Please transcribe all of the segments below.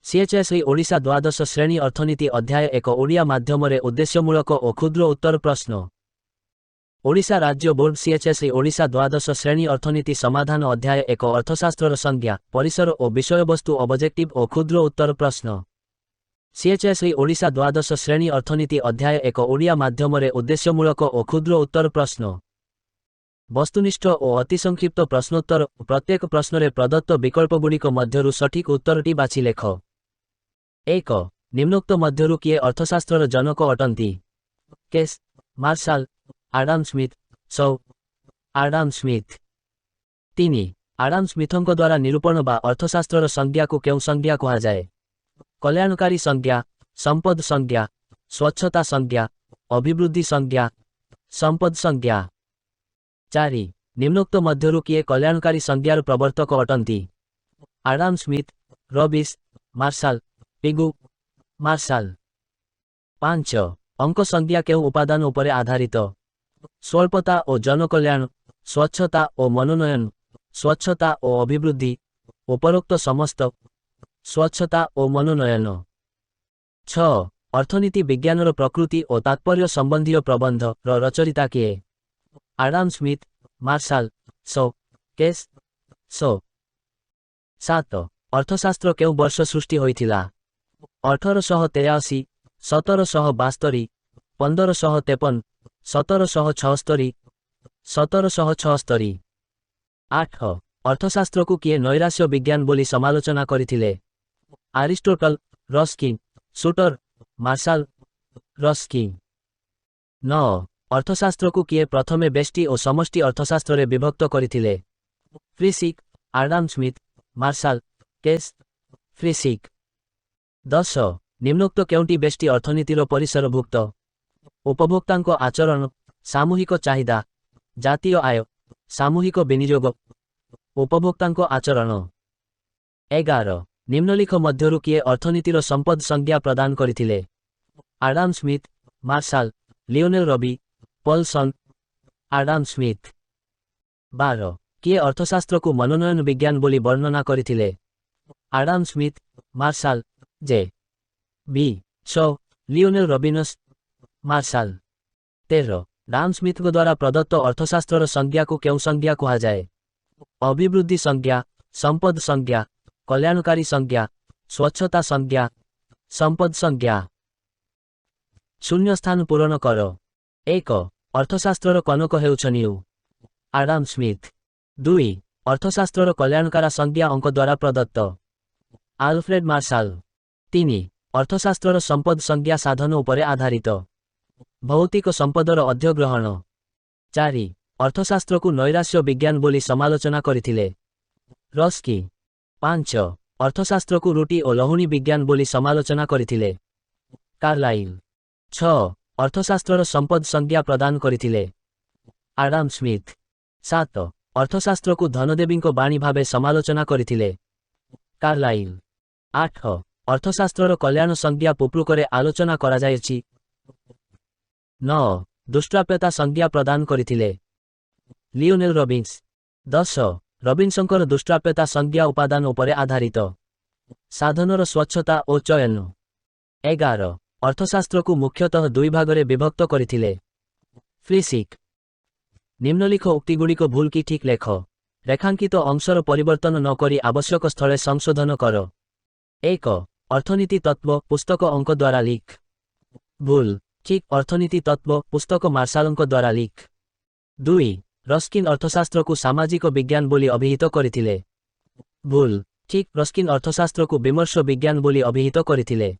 CHSE Odisha द्वादश श्रेणी अर्थनीति अध्याय एक ओडिया माध्यमरे उद्देश्यमूलक और क्षुद्र उत्तर प्रश्न। ओडिशा राज्य बोर्ड सीएचएसई ओडिशा द्वादश श्रेणी अर्थनीति समाधान अध्याय एक अर्थशास्त्र संज्ञा परिसर और विषयवस्तु ऑब्जेक्टिव और क्षुद्र उत्तर प्रश्न। सीएचएसई ओडिशा द्वादश श्रेणी अर्थनीति अध्याय एक ओडिया माध्यमरे उद्देश्यमूलक और क्षुद्र उत्तर प्रश्न। वस्तुनिष्ठ और अति संक्षिप्त प्रश्नोत्तर। प्रत्येक प्रश्न प्रदत्त विकल्पगुड़िक मध्यरु सठिक उत्तरटी बाछि लेख। 1 निम्नोक्त मध्यरु किए अर्थशास्त्रर जनक अटंती? केस, मार्शाल, आडाम स्मिथ, सौ, आडाम स्मिथ। 3 आडाम स्मिथଙ୍କ द्वारा निरूपण बा अर्थशास्त्रर संज्ञा को केउ संज्ञा कहा जाए? कल्याणकारी संज्ञा, संपद संज्ञा, स्वच्छता संज्ञा, अभिवृद्धि संज्ञा, संपद संज्ञा। 4 निम्नोक्त मध्यरु किए कल्याणकारी संज्ञार प्रवर्तक अटंती? Adam Smith, rubbish, marshal, पिगु, marshal. 5 अंक संज्ञा केउ उपादान उपरे आधारित? स्वल्पता और जनकल्याण, स्वच्छता और मनोनयन, स्वच्छता और अभिवृद्धि, उपरोक्त समस्त, स्वच्छता और मनोनयन। 6 अर्थनीति विज्ञानर प्रकृति और तात्पर्य संबंधी प्रबंध र रचयिता किए? आडाम स्मिथ, मार्शाल, सौ, केस, सौ। 7 अर्थशास्त्र केउ वर्ष सृष्टि होइथिला? 1883, 1772, 1553, 1776, 1776। 8 अर्थशास्त्र को किए नैराश्य विज्ञान बोली समालोचना करिथिले? आरिस्टोटल, रस्किन, सुटर, मार्शाल, रस्किन। 9 अर्थशास्त्र को किए प्रथमे बेष्टि और समष्टि अर्थशास्त्र रे विभक्त करिथिले? फ्रिसिक, आडाम स्मिथ, मार्शाल, केस, फ्रिसिक। 10 निम्नोक्त केउंटी बेष्टि अर्थनीतिर परिसरभुक्त? उपभोक्तांको आचरण, सामूहिक चाहिदा, जातीय आय, सामूहिक विनियोग, उपभोक्तांको आचरण। 11 निम्नलिख मध्यरु किए अर्थनीतिर संपद संज्ञा प्रदान करिथिले? Adam Smith, Marshall, Lionel Robbins, Paulson, Adam Smith. 12 किए अर्थशास्त्र को मनोनयन विज्ञान बोली वर्णना करिथिले? Adam Smith, Marshall, J B Shaw, Lionel Robbins, Marshall. 13 Adam Smith द्वारा प्रदत्त अर्थशास्त्रर संज्ञा को केउ संज्ञा कहा जाए? अभिवृद्धि संज्ञा, संपद संज्ञा, कल्याणकारी संज्ञा, स्वच्छता संज्ञा, संपद संज्ञा। शून्य स्थान पूरण कर। 1 अर्थशास्त्रर कनक हेउछनिउ? आडाम स्मिथ। 2 अर्थशास्त्रर कल्याणकारा संज्ञा अंक द्वारा प्रदत्त? Alfred marshal. 3 अर्थशास्त्रर संपद संज्ञा साधन उपरे आधारित? भौतिक संपदर अध्यग्रहण। 4 अर्थशास्त्र को नैराश्य विज्ञान बोली समालोचना करिथिले? रस्की। 5 अर्थशास्त्र को रोटी और लहुणी विज्ञान बोली समालोचना करिथिले? कार्लाइल। 6 अर्थशास्त्रर संपद संज्ञा प्रदान करिथिले? Adam Smith. 7 अर्थशास्त्र को धनदेवी बाणी भावे समालोचना करिथिले? कार्लाइल। 8 अर्थशास्त्रर कल्याण संज्ञा पुप्रुकरे आलोचना करा जायछि? 9 दुष्प्राप्यता संज्ञा प्रदान करिथिले? Lionel Robbins. 10 रबिन्संकर दुष्प्राप्यता संज्ञा उपादान उपरे आधारित? साधनर स्वच्छता और चयन। 11 अर्थशास्त्र को मुख्यतः 2 भागरे विभक्त करिथिले? फ्रिसिक। निम्नलिख उक्तिगुड़िक भूल कि ठीक लेख। रेखांकित अंशर परिवर्तन न करी आवश्यक स्थले संशोधन कर। 1 अर्थनीति तत्व पुस्तक अंक द्वारा लिख। भूल, ठीक अर्थनीति तत्व पुस्तक मार्शालंक द्वारा लिख। 2 रस्किन अर्थशास्त्र को सामाजिक विज्ञान बोली अभिहित करिथिले? भूल, ठीक रस्किन अर्थशास्त्र को विमर्श विज्ञान बोली अभिहित करिथिले।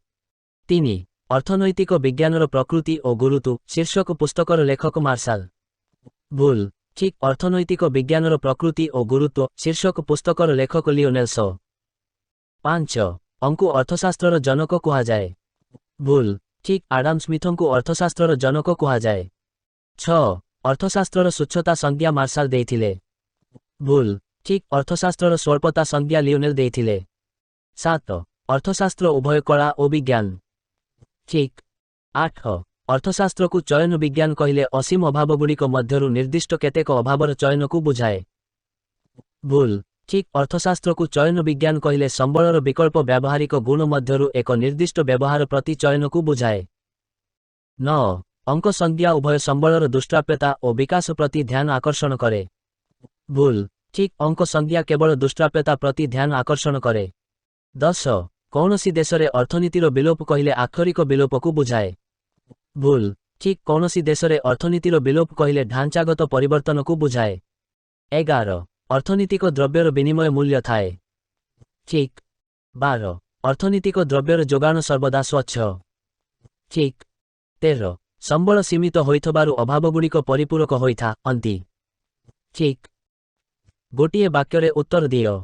3 अर्थनैतिक विज्ञानर प्रकृति और गुरुत्व शीर्षक पुस्तकर लेखक मार्शाल? भूल, ठीक अर्थनैतिक विज्ञानर प्रकृति और गुरुत्व शीर्षक पुस्तकर लेखक लियोनेल सौ। 5 अंकु अर्थशास्त्रर जनक कहा जाए? भूल, ठीक आडाम स्मिथंकु अर्थशास्त्रर जनक कहा जाए। 6 अर्थशास्त्रर स्वच्छता संज्ञा मार्शाल देइथिले? भूल, ठीक अर्थशास्त्रर स्वल्पता संज्ञा लियोनेल देइथिले। 7 अर्थशास्त्र उभय कला और विज्ञान? ठीक। 8 अर्थशास्त्र को चयन विज्ञान कहिले असीम अभावगुड़िक मध्यरु निर्दिष्ट केतेक अभावर चयन को बुझाए? भूल, ठीक अर्थशास्त्र को चयन विज्ञान कहिले संबलर विकल्प व्यावहारिक गुण मध्यरु एक निर्दिष्ट व्यवहार प्रति चयन को बुझाए। 9 अंक संज्ञा उभय संबलर दुष्प्राप्यता और विकास प्रति ध्यान आकर्षण करे। भूल ठीक अंक संज्ञा केवल दुष्प्राप्यता प्रति ध्यान आकर्षण करे। 10 कौनसी देशरे अर्थनीतिर विलोप कहिले आक्षरिक विलोप को बुझाए। भूल ठीक कौनसी देशरे अर्थनीतिर विलोप कहिले ढांचागत परिवर्तन को बुझाए। 11 अर्थनीतिक द्रव्यर विनिमय मूल्य थाए। ठीक। 12 अर्थनीतिक द्रव्यर जोगाण सर्वदा स्वच्छ। ठीक। 13 संबल सीमित होइथबारु अभावगुड़िक परिपूरक होइथा अंति। ठीक। गोटिए वाक्यरे उत्तर दियो।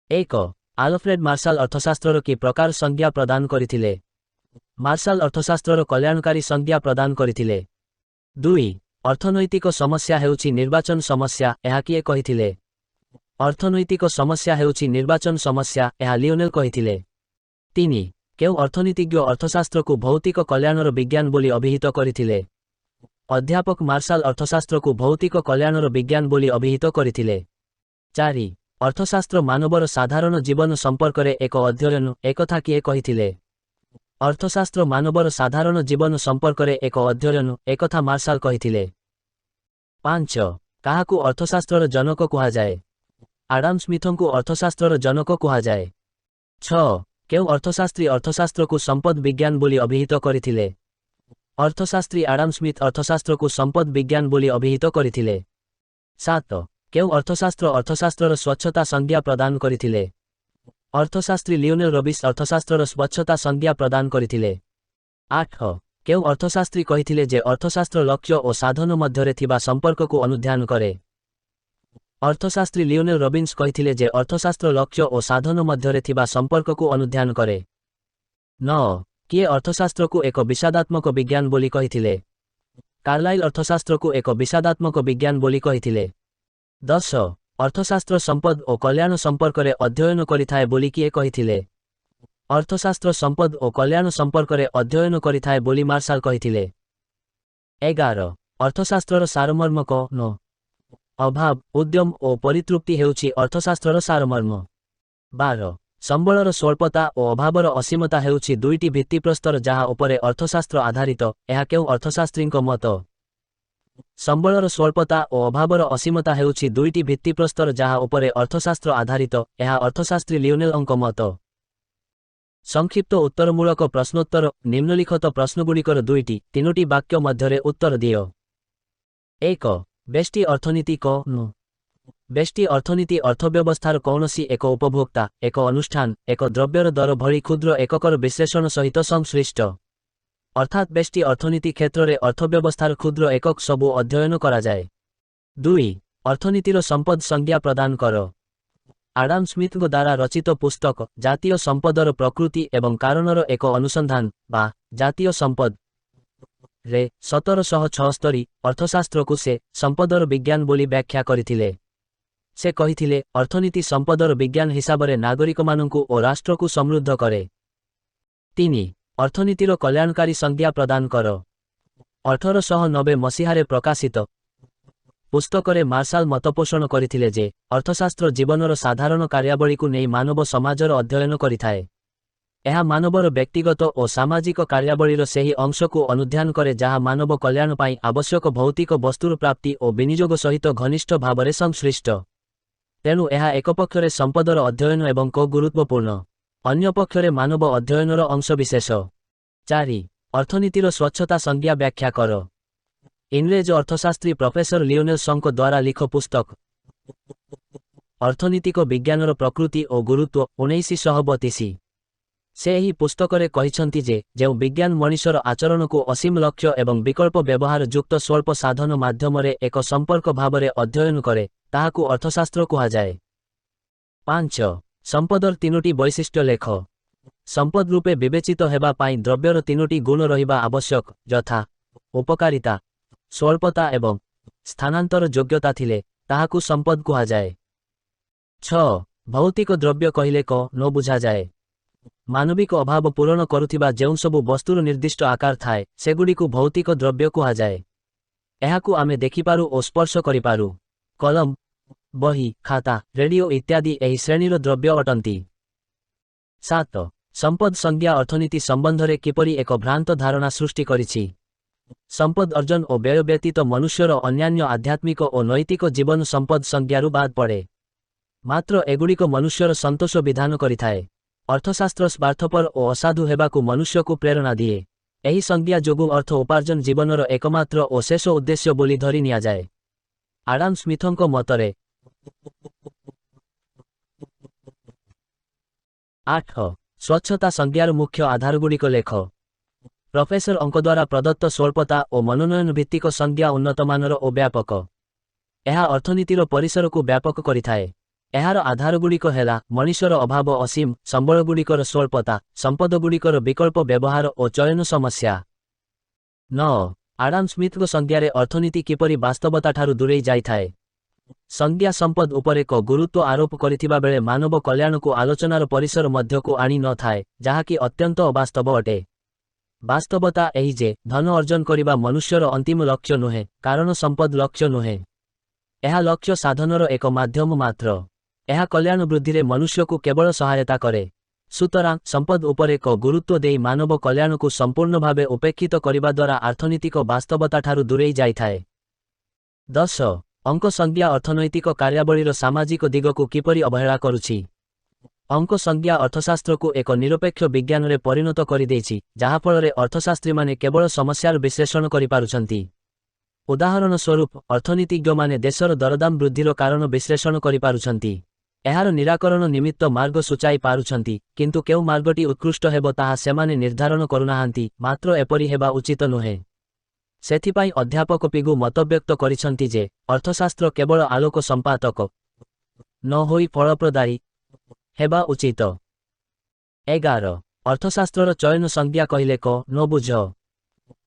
1 आल्फ्रेड मार्शाल अर्थशास्त्रर की प्रकार संज्ञा प्रदान करिथिले। मार्शाल अर्थशास्त्रर कल्याणकारी संज्ञा प्रदान करिथिले। 2 अर्थनैतिक समस्या हेउछि निर्वाचन समस्या एहा किए कहिथिले। अर्थनैतिक समस्या हेउछि निर्वाचन समस्या एहा लियोनेल कहिथिले। 3 केउ अर्थनीतिज्ञ अर्थशास्त्र को भौतिक कल्याणर विज्ञान बोली अभिहित करिथिले। अध्यापक मार्शाल अर्थशास्त्र को भौतिक कल्याणर विज्ञान बोली अभिहित करिथिले। 4 अर्थशास्त्र मानवर साधारण जीवन संपर्क रे एक अध्ययन एकथा किए कहिथिले। अर्थशास्त्र मानवर साधारण जीवन संपर्क रे एक अध्ययन एकथा मार्शाल कहिथिले। 5 काहाकू अर्थशास्त्रर जनक कुहा जाए। आडाम स्मिथन को अर्थशास्त्रर जनक कुहा जाए। 6 केउ अर्थशास्त्री अर्थशास्त्र को संपद विज्ञान बोली अभिहित करिथिले। अर्थशास्त्री आडाम स्मिथ अर्थशास्त्र को संपद विज्ञान बोली अभिहित करिथिले। 7 केउ अर्थशास्त्र अर्थशास्त्रर स्वच्छता संज्ञा प्रदान करिथिले। अर्थशास्त्री लियोनेल रबिस अर्थशास्त्रर स्वच्छता संज्ञा प्रदान करिथिले। 8 केउ अर्थशास्त्री कहिथिले जे अर्थशास्त्र लक्ष्य और साधन मध्यरे थिबा संपर्क को अनुध्यान करे। अर्थशास्त्री लियोनेल रबिन्स कहिथिले जे अर्थशास्त्र लक्ष्य और साधन मध्यरे थिबा संपर्क को अनुध्यान करे। 9 किए अर्थशास्त्र को एक विषादात्मक विज्ञान बोली कहिथिले। कार्लाइल अर्थशास्त्र को एक विषादात्मक विज्ञान बोली कहिथिले। 10 अर्थशास्त्र संपद और कल्याण संपर्क रे अध्ययन करिथाए बोली किए कहिथिले। अर्थशास्त्र संपद और कल्याण संपर्क रे अध्ययन करिथाए बोली मार्शाल कहिथिले। 11 अर्थशास्त्रर सारमर्म कौन। अभाव उद्यम और परितृप्ति हेउछि अर्थशास्त्रर सारमर्म। 12 संबलर स्वल्पता और अभावर असीमता हेउछि दुईटी भित्तिप्रस्तर जहा उपरे अर्थशास्त्र आधारित एहा केउ अर्थशास्त्रींक मत। संबलर स्वल्पता और अभावर असीमता हेउछि दुईटी भित्तिप्रस्तर जहा उपरे अर्थशास्त्र आधारित एहा अर्थशास्त्री लियोनेल अंक मत। संक्षिप्त उत्तरमूलक प्रश्नोत्तर निम्नलिखित प्रश्नगुड़िकर दुईटी तीनोटी वाक्य मध्यरे उत्तर दियो। 1 बेष्टी अर्थनीति कौन। बेष्टी अर्थनीति अर्थव्यवस्थार कौनसी एक उपभोक्ता एक अनुष्ठान एक द्रव्यर दर भली क्षुद्र एककर विश्लेषण सहित संश्लिष्ट अर्थात बेष्टी अर्थनीति क्षेत्र में अर्थव्यवस्थार क्षुद्र एकक सबू अध्ययन करा जाए। 2 अर्थनीतिर संपद संज्ञा प्रदान कर। आडाम स्मिथ द्वारा रचित पुस्तक जातीय संपदर प्रकृति एवं कारणर एक अनुसंधान बा जातीय संपद रे 1776 अर्थशास्त्र को से संपदर विज्ञान बोली व्याख्या करिथिले। से कहिथिले अर्थनीति संपदर विज्ञान हिसाब रे नागरिक माननकु और राष्ट्र को समृद्ध करे। 3 अर्थनीतिर कल्याणकारी संज्ञा प्रदान कर। 1890 मसीहारे प्रकाशित पुस्तकरे मार्शाल मतपोषण करिथिले जे अर्थशास्त्र जीवनर साधारण कार्यावली को नहीं मानव समाजर अध्ययन करिथाए। यह मानवर व्यक्तिगत और सामाजिक कार्यावलीर सेही अंश को अनुध्यान करे जहा मानव कल्याण पाई आवश्यक भौतिक वस्तुर प्राप्ति और विनियोग सहित घनिष्ठ भावरे संश्लिष्ट। तेणु यह एक पक्षरे संपदर अध्ययन एवं को गुरुत्वपूर्ण अन्य पक्षरे मानव अध्ययनर अंशविशेष। 4 अर्थनीतिर स्वच्छता संज्ञा व्याख्या कर। इंग्रेज अर्थशास्त्री प्रोफेसर लियोनेल संक द्वारा लिख पुस्तक अर्थनीतिक विज्ञानर प्रकृति और गुरुत्व 1932 से ही पुस्तकरे कहिछंती जे जेउ विज्ञान मनुष्यर आचरण को असीम लक्ष्य एवं विकल्प व्यवहार युक्त स्वल्प साधन माध्यमरे एक संपर्क भावरे अध्ययन करे ताहाकू अर्थशास्त्र कुहा जाए। 5 संपदर तीनोटी वैशिष्ट्य लेख। संपद रूपे विवेचित हेबा पाई द्रव्यर तीनोटी गुण रहिबा आवश्यक यथा उपकारिता स्वल्पता एवं स्थानांतर योग्यता थिले ताहाकू संपद कुहा जाए। 6 भौतिक द्रव्य कहिले क न बुझा जाए। मानविक अभाव पूरण करुथिबा जेउ सबु वस्तुर निर्दिष्ट आकार थाए सेगुड़िकु भौतिक द्रव्य कुहा जाए। एहाकू आमे देखिपारु और स्पर्श करिपारु। कलम ବହି, ଖାତା, ରେଡିଓ ଇତ୍ୟାଦି ଏହି ଶ୍ରେଣୀର ଦ୍ରବ୍ୟ ଅଟନ୍ତି। 7. ସମ୍ପଦ ସଂଜ୍ଞା ଅର୍ଥନୀତି ସମ୍ବନ୍ଧରେ କିପରି ଏକ ଭ୍ରାନ୍ତ ଧାରଣା ସୃଷ୍ଟି କରିଛି। ସମ୍ପଦ ଅର୍ଜନ ଓ ବ୍ୟୟ ବ୍ୟତୀତ ମନୁଷ୍ୟର ଅନ୍ୟାନ୍ୟ ଆଧ୍ୟାତ୍ମିକ ଓ ନୈତିକ ଜୀବନ ସମ୍ପଦ ସଂଜ୍ଞାରୁ ବାଦ୍ ପଡ଼େ। ମାତ୍ର ଏଗୁଡ଼ିକ ମନୁଷ୍ୟର ସନ୍ତୋଷ ବିଧାନ କରିଥାଏ। ଅର୍ଥଶାସ୍ତ୍ର ସ୍ୱାର୍ଥପର ଓ ଅସାଧୁ ହେବାକୁ ମନୁଷ୍ୟକୁ ପ୍ରେରଣା ଦିଏ। ଏହି ସଂଜ୍ଞା ଯୋଗୁଁ ଅର୍ଥ ଉପାର୍ଜନ ଜୀବନର ଏକମାତ୍ର ଓ ଶେଷ ଉଦ୍ଦେଶ୍ୟ ବୋଲି ଧରି ନିଆଯାଏ। ଆଡାମ ସ୍ମିଥଙ୍କ ମତରେ 8. ସ୍ୱଚ୍ଛତା ସଂଜ୍ଞାର ମୁଖ୍ୟ ଆଧାରଗୁଡ଼ିକ ଲେଖ। ପ୍ରଫେସରଙ୍କ ଦ୍ୱାରା ପ୍ରଦତ୍ତ ସ୍ୱଳ୍ପତା ଓ ମନୋନୟନ ଭିତ୍ତିକ ସଂଜ୍ଞା ଉନ୍ନତମାନର ଓ ବ୍ୟାପକ। ଏହା ଅର୍ଥନୀତିର ପରିସରକୁ ବ୍ୟାପକ କରିଥାଏ। ଏହାର ଆଧାରଗୁଡ଼ିକ ହେଲା ମଣିଷର ଅଭାବ, ଅସୀମ ସମ୍ବଳଗୁଡ଼ିକର ସ୍ୱଳ୍ପତା, ସମ୍ପଦଗୁଡ଼ିକର ବିକଳ୍ପ ବ୍ୟବହାର ଓ ଚୟନ ସମସ୍ୟା। 9. ଆଡାମ ସ୍ମିଥଙ୍କ ସଂଜ୍ଞାରେ ଅର୍ଥନୀତି କିପରି ବାସ୍ତବତାଠାରୁ ଦୂରେଇ ଯାଇଥାଏ। ସଂଜ୍ଞା ସମ୍ପଦ ଉପରେ ଗୁରୁତ୍ୱ ଆରୋପ କରିଥିବା ବେଳେ ମାନବ କଲ୍ୟାଣକୁ ଆଲୋଚନାର ପରିସର ମଧ୍ୟକୁ ଆଣି ନଥାଏ, ଯାହାକି ଅତ୍ୟନ୍ତ ଅବାସ୍ତବ ଅଟେ। ବାସ୍ତବତା ଏହି ଯେ ଧନ ଅର୍ଜନ କରିବା ମନୁଷ୍ୟର ଅନ୍ତିମ ଲକ୍ଷ୍ୟ ନୁହେଁ, କାରଣ ସମ୍ପଦ ଲକ୍ଷ୍ୟ ନୁହେଁ। ଏହା ଲକ୍ଷ୍ୟ ସାଧନର ଏକ ମାଧ୍ୟମ ମାତ୍ର। ଏହା କଲ୍ୟାଣ ବୃଦ୍ଧିରେ ମନୁଷ୍ୟକୁ କେବଳ ସହାୟତା କରେ। ସୁତରାଂ ସମ୍ପଦ ଉପରେ ଗୁରୁତ୍ୱ ଦେଇ ମାନବ କଲ୍ୟାଣକୁ ସମ୍ପୂର୍ଣ୍ଣ ଭାବେ ଉପେକ୍ଷିତ କରିବା ଦ୍ୱାରା ଅର୍ଥନୈତିକ ବାସ୍ତବତାଠାରୁ ଦୂରେଇ ଯାଇଥାଏ। 10. ଅଙ୍କ ସଂଜ୍ଞା ଅର୍ଥନୈତିକ କାର୍ଯ୍ୟାବଳୀର ସାମାଜିକ ଦିଗକୁ କିପରି ଅବହେଳା କରୁଛି। ଅଙ୍କ ସଂଜ୍ଞା ଅର୍ଥଶାସ୍ତ୍ରକୁ ଏକ ନିରପେକ୍ଷ ବିଜ୍ଞାନରେ ପରିଣତ କରିଦେଇଛି, ଯାହାଫଳରେ ଅର୍ଥଶାସ୍ତ୍ରୀମାନେ କେବଳ ସମସ୍ୟାର ବିଶ୍ଳେଷଣ କରିପାରୁଛନ୍ତି। ଉଦାହରଣ ସ୍ୱରୂପ, ଅର୍ଥନୀତିଜ୍ଞମାନେ ଦେଶର ଦରଦାମ ବୃଦ୍ଧିର କାରଣ ବିଶ୍ଳେଷଣ କରିପାରୁଛନ୍ତି। ଏହାର ନିରାକରଣ ନିମିତ୍ତ ମାର୍ଗ ସୂଚାଇ ପାରୁଛନ୍ତି, କିନ୍ତୁ କେଉଁ ମାର୍ଗଟି ଉତ୍କୃଷ୍ଟ ହେବ ତାହା ସେମାନେ ନିର୍ଦ୍ଧାରଣ କରୁନାହାନ୍ତି। ମାତ୍ର ଏପରି ହେବା ଉଚିତ ନୁହେଁ। ସେଥିପାଇଁ ଅଧ୍ୟାପକ ପିଗୁ ମତବ୍ୟକ୍ତ କରିଛନ୍ତି ଯେ ଅର୍ଥଶାସ୍ତ୍ର କେବଳ ଆଲୋକ ସମ୍ପାଦକ ନ ହୋଇ ଫଳପ୍ରଦାୟୀ ହେବା ଉଚିତ। 11. ଅର୍ଥଶାସ୍ତ୍ରର ଚୟନ ସଂଜ୍ଞା କହିଲେ ନ ବୁଝ।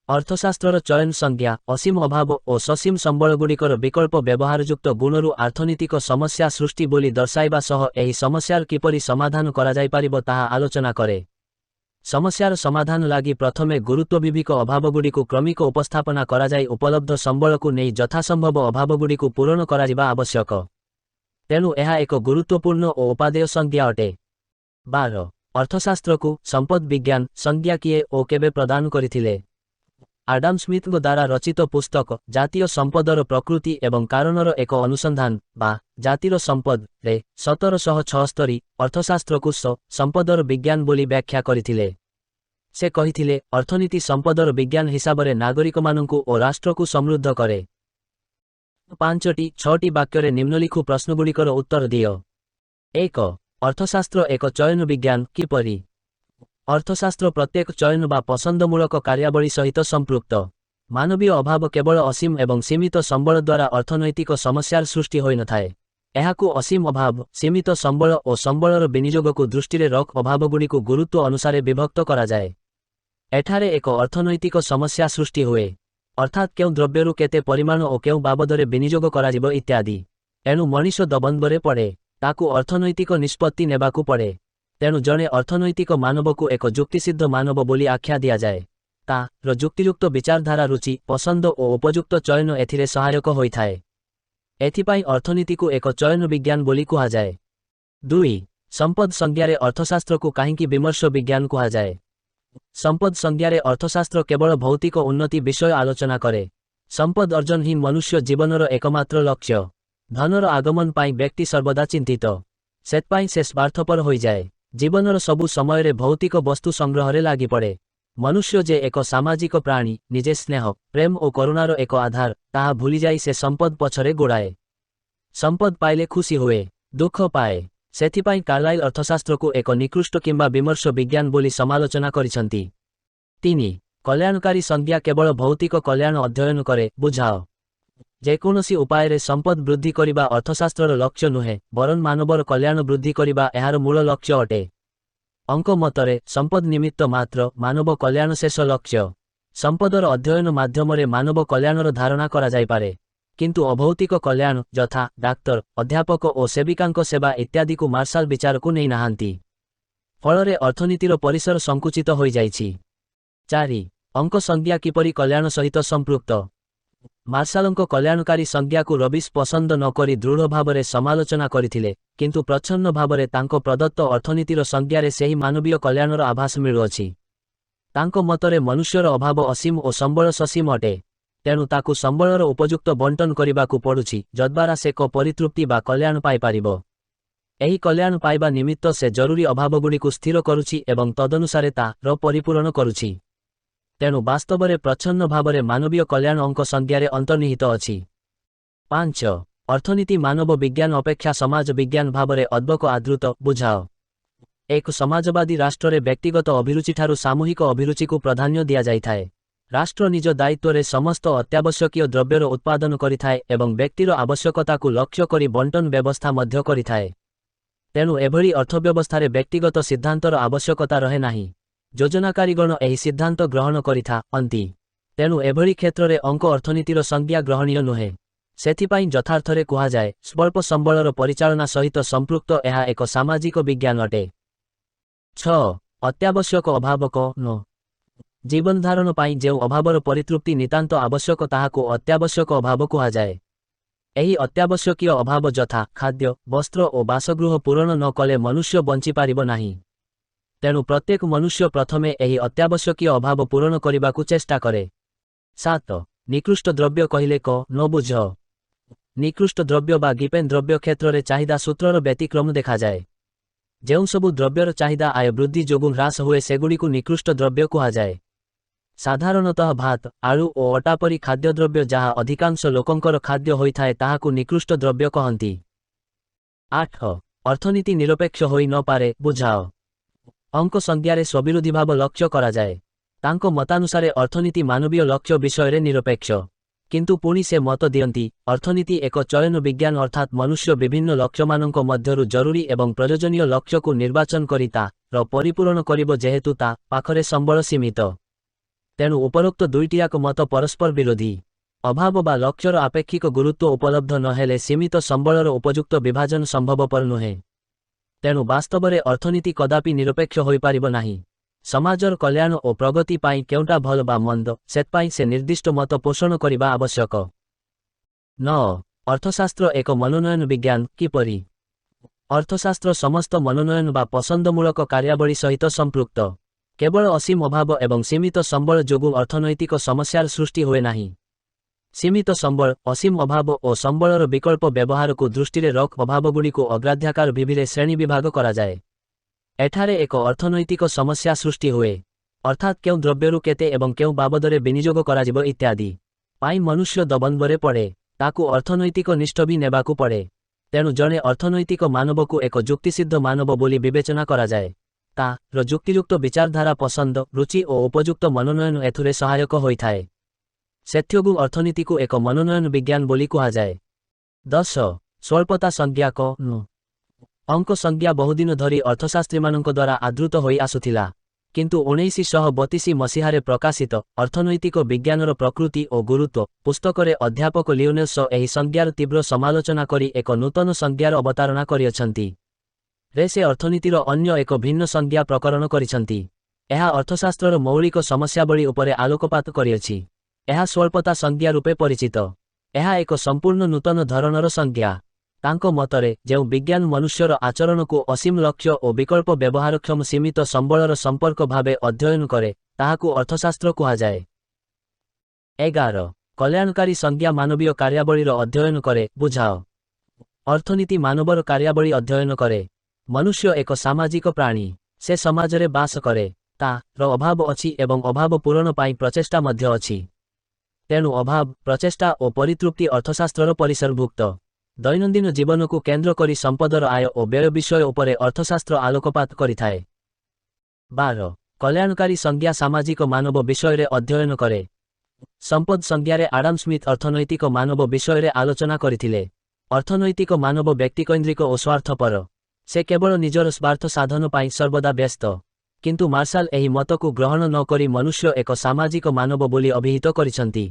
ଅର୍ଥଶାସ୍ତ୍ରର ଚୟନ ସଂଜ୍ଞା ଅସୀମ ଅଭାବ ଓ ସସୀମ ସମ୍ବଳଗୁଡ଼ିକର ବିକଳ୍ପ ବ୍ୟବହାରଯୁକ୍ତ ଗୁଣରୁ ଆର୍ଥନୀତିକ ସମସ୍ୟା ସୃଷ୍ଟି ବୋଲି ଦର୍ଶାଇବା ସହ ଏହି ସମସ୍ୟାର କିପରି ସମାଧାନ କରାଯାଇପାରିବ ତାହା ଆଲୋଚନା କରେ। ସମସ୍ୟାର ସମାଧାନ ଲାଗି ପ୍ରଥମେ ଗୁରୁତ୍ୱବିବେକ ଅଭାବଗୁଡ଼ିକୁ କ୍ରମିକ ଉପସ୍ଥାପନା କରାଯାଇ ଉପଲବ୍ଧ ସମ୍ବଳକୁ ନେଇ ଯଥାସମ୍ଭବ ଅଭାବଗୁଡ଼ିକୁ ପୂରଣ କରାଯିବା ଆବଶ୍ୟକ। ତେଣୁ ଏହା ଏକ ଗୁରୁତ୍ୱପୂର୍ଣ୍ଣ ଓ ଉପାଦେୟ ସଂଜ୍ଞା ଅଟେ। 12. ଅର୍ଥଶାସ୍ତ୍ରକୁ ସମ୍ପଦ ବିଜ୍ଞାନ ସଂଜ୍ଞା କିଏ ଓ କେବେ ପ୍ରଦାନ କରିଥିଲେ। ଆଡାମ ସ୍ମିଥଙ୍କ ଦ୍ୱାରା ରଚିତ ପୁସ୍ତକ ଜାତୀୟ ସମ୍ପଦର ପ୍ରକୃତି ଏବଂ କାରଣର ଏକ ଅନୁସନ୍ଧାନ ବା ଜାତିର ସମ୍ପଦରେ 1776 ଅର୍ଥଶାସ୍ତ୍ରକୁ ସମ୍ପଦର ବିଜ୍ଞାନ ବୋଲି ବ୍ୟାଖ୍ୟା କରିଥିଲେ। ସେ କହିଥିଲେ, ଅର୍ଥନୀତି ସମ୍ପଦର ବିଜ୍ଞାନ ହିସାବରେ ନାଗରିକମାନଙ୍କୁ ଓ ରାଷ୍ଟ୍ରକୁ ସମୃଦ୍ଧ କରେ। 5ଟି 6ଟି ବାକ୍ୟରେ ନିମ୍ନଲିଖୁ ପ୍ରଶ୍ନଗୁଡ଼ିକର ଉତ୍ତର ଦିଅ। 1. ଅର୍ଥଶାସ୍ତ୍ର ଏକ ଚୟନ ବିଜ୍ଞାନ କିପରି। ଅର୍ଥଶାସ୍ତ୍ର ପ୍ରତ୍ୟେକ ଚୟନ ବା ପସନ୍ଦମୂଳକ କାର୍ଯ୍ୟାବଳୀ ସହିତ ସମ୍ପୃକ୍ତ। ମାନବୀୟ ଅଭାବ କେବଳ ଅସୀମ ଏବଂ ସୀମିତ ସମ୍ବଳ ଦ୍ୱାରା ଅର୍ଥନୈତିକ ସମସ୍ୟାର ସୃଷ୍ଟି ହୋଇନଥାଏ। ଏହାକୁ ଅସୀମ ଅଭାବ, ସୀମିତ ସମ୍ବଳ ଓ ସମ୍ବଳର ବିନିଯୋଗକୁ ଦୃଷ୍ଟିରେ ରଖ ଅଭାବଗୁଡ଼ିକୁ ଗୁରୁତ୍ୱ ଅନୁସାରେ ବିଭକ୍ତ କରାଯାଏ। ଏଠାରେ ଏକ ଅର୍ଥନୈତିକ ସମସ୍ୟା ସୃଷ୍ଟି ହୁଏ, ଅର୍ଥାତ୍ କେଉଁ ଦ୍ରବ୍ୟରୁ କେତେ ପରିମାଣ ଓ କେଉଁ ବାବଦରେ ବିନିଯୋଗ କରାଯିବ ଇତ୍ୟାଦି। ଏଣୁ ମଣିଷ ଦବନ୍ଦରେ ପଡ଼େ, ତାକୁ ଅର୍ଥନୈତିକ ନିଷ୍ପତ୍ତି ନେବାକୁ ପଡ଼େ। ତେଣୁ ଜଣେ ଅର୍ଥନୈତିକ ମାନବକୁ ଏକ ଯୁକ୍ତିସିଦ୍ଧ ମାନବ ବୋଲି ଆଖ୍ୟା ଦିଆଯାଏ। ତାର ଯୁକ୍ତିଯୁକ୍ତ ବିଚାରଧାରା, ରୁଚି, ପସନ୍ଦ ଓ ଉପଯୁକ୍ତ ଚୟନ ଏଥିରେ ସହାୟକ ହୋଇଥାଏ। ଏଥିପାଇଁ ଅର୍ଥନୀତିକୁ ଏକ ଚୟନ ବିଜ୍ଞାନ ବୋଲି କୁହାଯାଏ। 2. ସମ୍ପଦ ସଂଜ୍ଞାରେ ଅର୍ଥଶାସ୍ତ୍ରକୁ କାହିଁକି ବିମର୍ଶ ବିଜ୍ଞାନ କୁହାଯାଏ। ସମ୍ପଦ ସଂଜ୍ଞାରେ ଅର୍ଥଶାସ୍ତ୍ର କେବଳ ଭୌତିକ ଉନ୍ନତି ବିଷୟ ଆଲୋଚନା କରେ। ସମ୍ପଦ ଅର୍ଜନ ହିଁ ମନୁଷ୍ୟ ଜୀବନର ଏକମାତ୍ର ଲକ୍ଷ୍ୟ। ଧନର ଆଗମନ ପାଇଁ ବ୍ୟକ୍ତି ସର୍ବଦା ଚିନ୍ତିତ। ସେଥିପାଇଁ ସେ ସ୍ୱାର୍ଥପର ହୋଇଯାଏ। ଜୀବନର ସବୁ ସମୟରେ ଭୌତିକ ବସ୍ତୁ ସଂଗ୍ରହରେ ଲାଗିପଡ଼େ। ମନୁଷ୍ୟ ଯେ ଏକ ସାମାଜିକ ପ୍ରାଣୀ, ନିଜେ ସ୍ନେହ, ପ୍ରେମ ଓ କରୁଣାର ଏକ ଆଧାର, ତାହା ଭୁଲିଯାଇ ସେ ସମ୍ପଦ ପଛରେ ଗୋଡ଼ାଏ। ସମ୍ପଦ ପାଇଲେ ଖୁସି ହୁଏ, ଦୁଃଖ ପାଏ। ସେଥିପାଇଁ କାର୍ଲାଇଲ୍ ଅର୍ଥଶାସ୍ତ୍ରକୁ ଏକ ନିକୃଷ୍ଟ କିମ୍ବା ବିମର୍ଶ ବିଜ୍ଞାନ ବୋଲି ସମାଲୋଚନା କରିଛନ୍ତି। 3. କଲ୍ୟାଣକାରୀ ସଂଜ୍ଞା କେବଳ ଭୌତିକ କଲ୍ୟାଣ ଅଧ୍ୟୟନ କରେ, ବୁଝାଅ। ଯେକୌଣସି ଉପାୟରେ ସମ୍ପଦ ବୃଦ୍ଧି କରିବା ଅର୍ଥଶାସ୍ତ୍ରର ଲକ୍ଷ୍ୟ ନୁହେଁ, ବରଂ ମାନବର କଲ୍ୟାଣ ବୃଦ୍ଧି କରିବା ଏହାର ମୂଳ ଲକ୍ଷ୍ୟ ଅଟେ। ଅଙ୍କ ମତରେ ସମ୍ପଦ ନିମିତ୍ତ ମାତ୍ର, ମାନବ କଲ୍ୟାଣ ଶେଷ ଲକ୍ଷ୍ୟ। ସମ୍ପଦର ଅଧ୍ୟୟନ ମାଧ୍ୟମରେ ମାନବ କଲ୍ୟାଣର ଧାରଣା କରାଯାଇପାରେ, କିନ୍ତୁ ଅଭୌତିକ କଲ୍ୟାଣ ଯଥା ଡାକ୍ତର, ଅଧ୍ୟାପକ ଓ ସେବିକାଙ୍କ ସେବା ଇତ୍ୟାଦିକୁ ମାର୍ଶାଲ ବିଚାରକୁ ନେଇନାହାନ୍ତି। ଫଳରେ ଅର୍ଥନୀତିର ପରିସର ସଂକୁଚିତ ହୋଇଯାଇଛି। 4. ଅଙ୍କ ସଂଜ୍ଞା କିପରି କଲ୍ୟାଣ ସହିତ ସମ୍ପୃକ୍ତ। ମାର୍ଶାଲଙ୍କ କଲ୍ୟାଣକାରୀ ସଂଜ୍ଞାକୁ ରବିଶ ପସନ୍ଦ ନ କରି ଦୃଢ଼ ଭାବରେ ସମାଲୋଚନା କରିଥିଲେ, କିନ୍ତୁ ପ୍ରଚ୍ଛନ୍ନ ଭାବରେ ତାଙ୍କ ପ୍ରଦତ୍ତ ଅର୍ଥନୀତିର ସଂଜ୍ଞାରେ ସେହି ମାନବୀୟ କଲ୍ୟାଣର ଆଭାସ ମିଳୁଅଛି। ତାଙ୍କ ମତରେ ମନୁଷ୍ୟର ଅଭାବ ଅସୀମ ଓ ସମ୍ବଳ ସସୀମ ଅଟେ, ତେଣୁ ତାକୁ ସମ୍ବଳର ଉପଯୁକ୍ତ ବଣ୍ଟନ କରିବାକୁ ପଡ଼ୁଛି, ଯଦ୍ୱାରା ସେ ପରିତୃପ୍ତି ବା କଲ୍ୟାଣ ପାଇପାରିବ। ଏହି କଲ୍ୟାଣ ପାଇବା ନିମିତ୍ତ ସେ ଜରୁରୀ ଅଭାବଗୁଡ଼ିକୁ ସ୍ଥିର କରୁଛି ଏବଂ ତଦନୁସାରେ ତାର ପରିପୂରଣ କରୁଛି। ତେଣୁ ବାସ୍ତବରେ ପ୍ରଚ୍ଛନ୍ନ ଭାବରେ ମାନବୀୟ କଲ୍ୟାଣ ଅଙ୍କ ସଂଜ୍ଞାରେ ଅନ୍ତର୍ନିହିତ ଅଛି। 5. ଅର୍ଥନୀତି ମାନବ ବିଜ୍ଞାନ ଅପେକ୍ଷା ସମାଜ ବିଜ୍ଞାନ ଭାବରେ ଅଦ୍ଭକ ଆଦୃତ। ବୁଝାଅ। ଏକ ସମାଜବାଦୀ ରାଷ୍ଟ୍ରରେ ବ୍ୟକ୍ତିଗତ ଅଭିରୁଚିଠାରୁ ସାମୂହିକ ଅଭିରୁଚିକୁ ପ୍ରାଧାନ୍ୟ ଦିଆଯାଇଥାଏ। ରାଷ୍ଟ୍ର ନିଜ ଦାୟିତ୍ୱରେ ସମସ୍ତ ଅତ୍ୟାବଶ୍ୟକୀୟ ଦ୍ରବ୍ୟର ଉତ୍ପାଦନ କରିଥାଏ ଏବଂ ବ୍ୟକ୍ତିର ଆବଶ୍ୟକତାକୁ ଲକ୍ଷ୍ୟ କରି ବଣ୍ଟନ ବ୍ୟବସ୍ଥା ମଧ୍ୟ କରିଥାଏ। ତେଣୁ ଏଭଳି ଅର୍ଥବ୍ୟବସ୍ଥାରେ ବ୍ୟକ୍ତିଗତ ସିଦ୍ଧାନ୍ତର ଆବଶ୍ୟକତା ରହେ ନାହିଁ। ଯୋଜନାକାରୀଗଣ ଏହି ସିଦ୍ଧାନ୍ତ ଗ୍ରହଣ କରିଥାନ୍ତି। ତେଣୁ ଏଭଳି କ୍ଷେତ୍ରରେ ଅଙ୍କ ଅର୍ଥନୀତିର ସଂଜ୍ଞା ଗ୍ରହଣୀୟ ନୁହେଁ। ସେଥିପାଇଁ ଯଥାର୍ଥରେ କୁହାଯାଏ, ସ୍ୱଳ୍ପ ସମ୍ବଳର ପରିଚାଳନା ସହିତ ସମ୍ପୃକ୍ତ ଏହା ଏକ ସାମାଜିକ ବିଜ୍ଞାନ ଅଟେ। 6. ଅତ୍ୟାବଶ୍ୟକ ଅଭାବ କଣ? ଜୀବନଧାରଣ ପାଇଁ ଯେଉଁ ଅଭାବର ପରିତୃପ୍ତି ନିତାନ୍ତ ଆବଶ୍ୟକ ତାହାକୁ ଅତ୍ୟାବଶ୍ୟକ ଅଭାବ କୁହାଯାଏ। ଏହି ଅତ୍ୟାବଶ୍ୟକୀୟ ଅଭାବ ଯଥା ଖାଦ୍ୟ, ବସ୍ତ୍ର ଓ ବାସଗୃହ ପୂରଣ ନ କଲେ ମନୁଷ୍ୟ ବଞ୍ଚିପାରିବ ନାହିଁ। ତେଣୁ ପ୍ରତ୍ୟେକ ମନୁଷ୍ୟ ପ୍ରଥମେ ଏହି ଅତ୍ୟାବଶ୍ୟକୀୟ ଅଭାବ ପୂରଣ କରିବାକୁ ଚେଷ୍ଟା କରେ। 7. ନିକୃଷ୍ଟ ଦ୍ରବ୍ୟ କହିଲେ କଣ ବୁଝ? ନିକୃଷ୍ଟ ଦ୍ରବ୍ୟ ବା ଗିପେନ୍ ଦ୍ରବ୍ୟ କ୍ଷେତ୍ରରେ ଚାହିଦା ସୂତ୍ରର ବ୍ୟତିକ୍ରମ ଦେଖାଯାଏ। ଯେଉଁସବୁ ଦ୍ରବ୍ୟର ଚାହିଦା ଆୟ ବୃଦ୍ଧି ଯୋଗୁଁ ହ୍ରାସ ହୁଏ ସେଗୁଡ଼ିକୁ ନିକୃଷ୍ଟ ଦ୍ରବ୍ୟ କୁହାଯାଏ। ସାଧାରଣତଃ ଭାତ, ଆଳୁ ଓ ଅଟା ପରି ଖାଦ୍ୟଦ୍ରବ୍ୟ ଯାହା ଅଧିକାଂଶ ଲୋକଙ୍କର ଖାଦ୍ୟ ହୋଇଥାଏ ତାହାକୁ ନିକୃଷ୍ଟ ଦ୍ରବ୍ୟ କହନ୍ତି। 8. ଅର୍ଥନୀତି ନିରପେକ୍ଷ ହୋଇ ନ ପାରେ। ବୁଝାଅ। ଅଙ୍କ ସଂଜ୍ଞାରେ ସ୍ୱବିରୋଧୀ ଭାବ ଲକ୍ଷ୍ୟ କରାଯାଏ। ତାଙ୍କ ମତାନୁସାରେ ଅର୍ଥନୀତି ମାନବୀୟ ଲକ୍ଷ୍ୟ ବିଷୟରେ ନିରପେକ୍ଷ। କିନ୍ତୁ ପୁଣି ସେ ମତ ଦିଅନ୍ତି, ଅର୍ଥନୀତି ଏକ ଚୟନ ବିଜ୍ଞାନ ଅର୍ଥାତ୍ ମନୁଷ୍ୟ ବିଭିନ୍ନ ଲକ୍ଷ୍ୟମାନଙ୍କ ମଧ୍ୟରୁ ଜରୁରୀ ଏବଂ ପ୍ରୟୋଜନୀୟ ଲକ୍ଷ୍ୟକୁ ନିର୍ବାଚନ କରି ତାର ପରିପୂରଣ କରିବ ଯେହେତୁ ତା ପାଖରେ ସମ୍ବଳ ସୀମିତ। ତେଣୁ ଉପରୋକ୍ତ ଦୁଇଟିଯାକ ମତ ପରସ୍ପର ବିରୋଧୀ। ଅଭାବ ବା ଲକ୍ଷ୍ୟର ଆପେକ୍ଷିକ ଗୁରୁତ୍ୱ ଉପଲବ୍ଧ ନ ହେଲେ ସୀମିତ ସମ୍ବଳର ଉପଯୁକ୍ତ ବିଭାଜନ ସମ୍ଭବପର ନୁହେଁ। ତେଣୁ ବାସ୍ତବରେ ଅର୍ଥନୀତି କଦାପି ନିରପେକ୍ଷ ହୋଇପାରିବ ନାହିଁ। ସମାଜର କଲ୍ୟାଣ ଓ ପ୍ରଗତି ପାଇଁ କେଉଁଟା ଭଲ ବା ମନ୍ଦ, ସେଥିପାଇଁ ସେ ନିର୍ଦ୍ଦିଷ୍ଟ ମତ ପୋଷଣ କରିବା ଆବଶ୍ୟକ। 9. ଅର୍ଥଶାସ୍ତ୍ର ଏକ ମନୋନୟନ ବିଜ୍ଞାନ। କିପରି? ଅର୍ଥଶାସ୍ତ୍ର ସମସ୍ତ ମନୋନୟନ ବା ପସନ୍ଦମୂଳକ କାର୍ଯ୍ୟାବଳୀ ସହିତ ସମ୍ପୃକ୍ତ। କେବଳ ଅସୀମ ଅଭାବ ଏବଂ ସୀମିତ ସମ୍ବଳ ଯୋଗୁଁ ଅର୍ଥନୈତିକ ସମସ୍ୟାର ସୃଷ୍ଟି ହୁଏ ନାହିଁ। ସୀମିତ ସମ୍ବଳ, ଅସୀମ ଅଭାବ ଓ ସମ୍ବଳର ବିକଳ୍ପ ବ୍ୟବହାରକୁ ଦୃଷ୍ଟିରେ ରଖି ଅଭାବଗୁଡ଼ିକୁ ଅଗ୍ରାଧ୍ୟାକାର ଭିଭିରେ ଶ୍ରେଣୀବିଭାଗ କରାଯାଏ। ଏଠାରେ ଏକ ଅର୍ଥନୈତିକ ସମସ୍ୟା ସୃଷ୍ଟି ହୁଏ, ଅର୍ଥାତ୍ କେଉଁ ଦ୍ରବ୍ୟରୁ କେତେ ଏବଂ କେଉଁ ବାବଦରେ ବିନିଯୋଗ କରାଯିବ ଇତ୍ୟାଦି ପାଇଁ ମନୁଷ୍ୟ ଦବନ୍ଦରେ ପଡ଼େ। ତାକୁ ଅର୍ଥନୈତିକ ନିଷ୍ପତ୍ତି ନେବାକୁ ପଡ଼େ। ତେଣୁ ଜଣେ ଅର୍ଥନୈତିକ ମାନବକୁ ଏକ ଯୁକ୍ତିସିଦ୍ଧ ମାନବ ବୋଲି ବିବେଚନା କରାଯାଏ। ତାର ଯୁକ୍ତିଯୁକ୍ତ ବିଚାରଧାରା, ପସନ୍ଦ, ରୁଚି ଓ ଉପଯୁକ୍ତ ମନୋନୟନ ଏଥିରେ ସହାୟକ ହୋଇଥାଏ। ସେଥିଯୋଗୁଁ ଅର୍ଥନୀତିକୁ ଏକ ମନୋନୟନ ବିଜ୍ଞାନ ବୋଲି କୁହାଯାଏ। 10. ସ୍ୱଳ୍ପତା ସଂଜ୍ଞା କଣ? ଅଙ୍କ ସଂଜ୍ଞା ବହୁଦିନ ଧରି ଅର୍ଥଶାସ୍ତ୍ରୀମାନଙ୍କ ଦ୍ୱାରା ଆଦୃତ ହୋଇ ଆସୁଥିଲା, କିନ୍ତୁ 1932 ମସିହାରେ ପ୍ରକାଶିତ ଅର୍ଥନୈତିକ ବିଜ୍ଞାନର ପ୍ରକୃତି ଓ ଗୁରୁତ୍ୱ ପୁସ୍ତକରେ ଅଧ୍ୟାପକ ଲିଓନେଲ ଶ ଏହି ସଂଜ୍ଞାର ତୀବ୍ର ସମାଲୋଚନା କରି ଏକ ନୂତନ ସଂଜ୍ଞାର ଅବତାରଣା କରିଅଛନ୍ତି। ରେ ସେ ଅର୍ଥନୀତିର ଅନ୍ୟ ଏକ ଭିନ୍ନ ସଂଜ୍ଞା ପ୍ରକରଣ କରିଛନ୍ତି। ଏହା ଅର୍ଥଶାସ୍ତ୍ରର ମୌଳିକ ସମସ୍ୟାବଳୀ ଉପରେ ଆଲୋକପାତ କରିଅଛି। ଏହା ସ୍ୱଳ୍ପତା ସଂଜ୍ଞା ରୂପେ ପରିଚିତ। ଏହା ଏକ ସମ୍ପୂର୍ଣ୍ଣ ନୂତନ ଧରଣର ସଂଜ୍ଞା। ତାଙ୍କ ମତରେ ଯେଉଁ ବିଜ୍ଞାନ ମନୁଷ୍ୟର ଆଚରଣକୁ ଅସୀମ ଲକ୍ଷ୍ୟ ଓ ବିକଳ୍ପ ବ୍ୟବହାରକ୍ଷମ ସୀମିତ ସମ୍ବଳର ସମ୍ପର୍କ ଭାବେ ଅଧ୍ୟୟନ କରେ, ତାହାକୁ ଅର୍ଥଶାସ୍ତ୍ର କୁହାଯାଏ। 11. କଲ୍ୟାଣକାରୀ ସଂଜ୍ଞା ମାନବୀୟ କାର୍ଯ୍ୟାବଳୀର ଅଧ୍ୟୟନ କରେ। ବୁଝାଅ। ଅର୍ଥନୀତି ମାନବର କାର୍ଯ୍ୟାବଳୀ ଅଧ୍ୟୟନ କରେ। ମନୁଷ୍ୟ ଏକ ସାମାଜିକ ପ୍ରାଣୀ। ସେ ସମାଜରେ ବାସ କରେ। ତାର ଅଭାବ ଅଛି ଏବଂ ଅଭାବ ପୂରଣ ପାଇଁ ପ୍ରଚେଷ୍ଟା ମଧ୍ୟ ଅଛି। ତେଣୁ ଅଭାବ, ପ୍ରଚେଷ୍ଟା ଓ ପରିତୃପ୍ତି ଅର୍ଥଶାସ୍ତ୍ରର ପରିସରଭୁକ୍ତ। ଦୈନନ୍ଦିନ ଜୀବନକୁ କେନ୍ଦ୍ର କରି ସମ୍ପଦର ଆୟ ଓ ବ୍ୟୟ ବିଷୟ ଉପରେ ଅର୍ଥଶାସ୍ତ୍ର ଆଲୋକପାତ କରିଥାଏ। 12. କଲ୍ୟାଣକାରୀ ସଂଜ୍ଞା ସାମାଜିକ ମାନବ ବିଷୟରେ ଅଧ୍ୟୟନ କରେ। ସମ୍ପଦ ସଂଜ୍ଞାରେ ଆଡାମ ସ୍ମିଥ ଅର୍ଥନୈତିକ ମାନବ ବିଷୟରେ ଆଲୋଚନା କରିଥିଲେ। ଅର୍ଥନୈତିକ ମାନବ ବ୍ୟକ୍ତିକୈନ୍ଦ୍ରିକ ଓ ସ୍ୱାର୍ଥପର। ସେ କେବଳ ନିଜର ସ୍ୱାର୍ଥ ସାଧନ ପାଇଁ ସର୍ବଦା ବ୍ୟସ୍ତ। କିନ୍ତୁ ମାର୍ଶାଲ ଏହି ମତକୁ ଗ୍ରହଣ ନ କରି ମନୁଷ୍ୟ ଏକ ସାମାଜିକ ମାନବ ବୋଲି ଅଭିହିତ କରିଛନ୍ତି।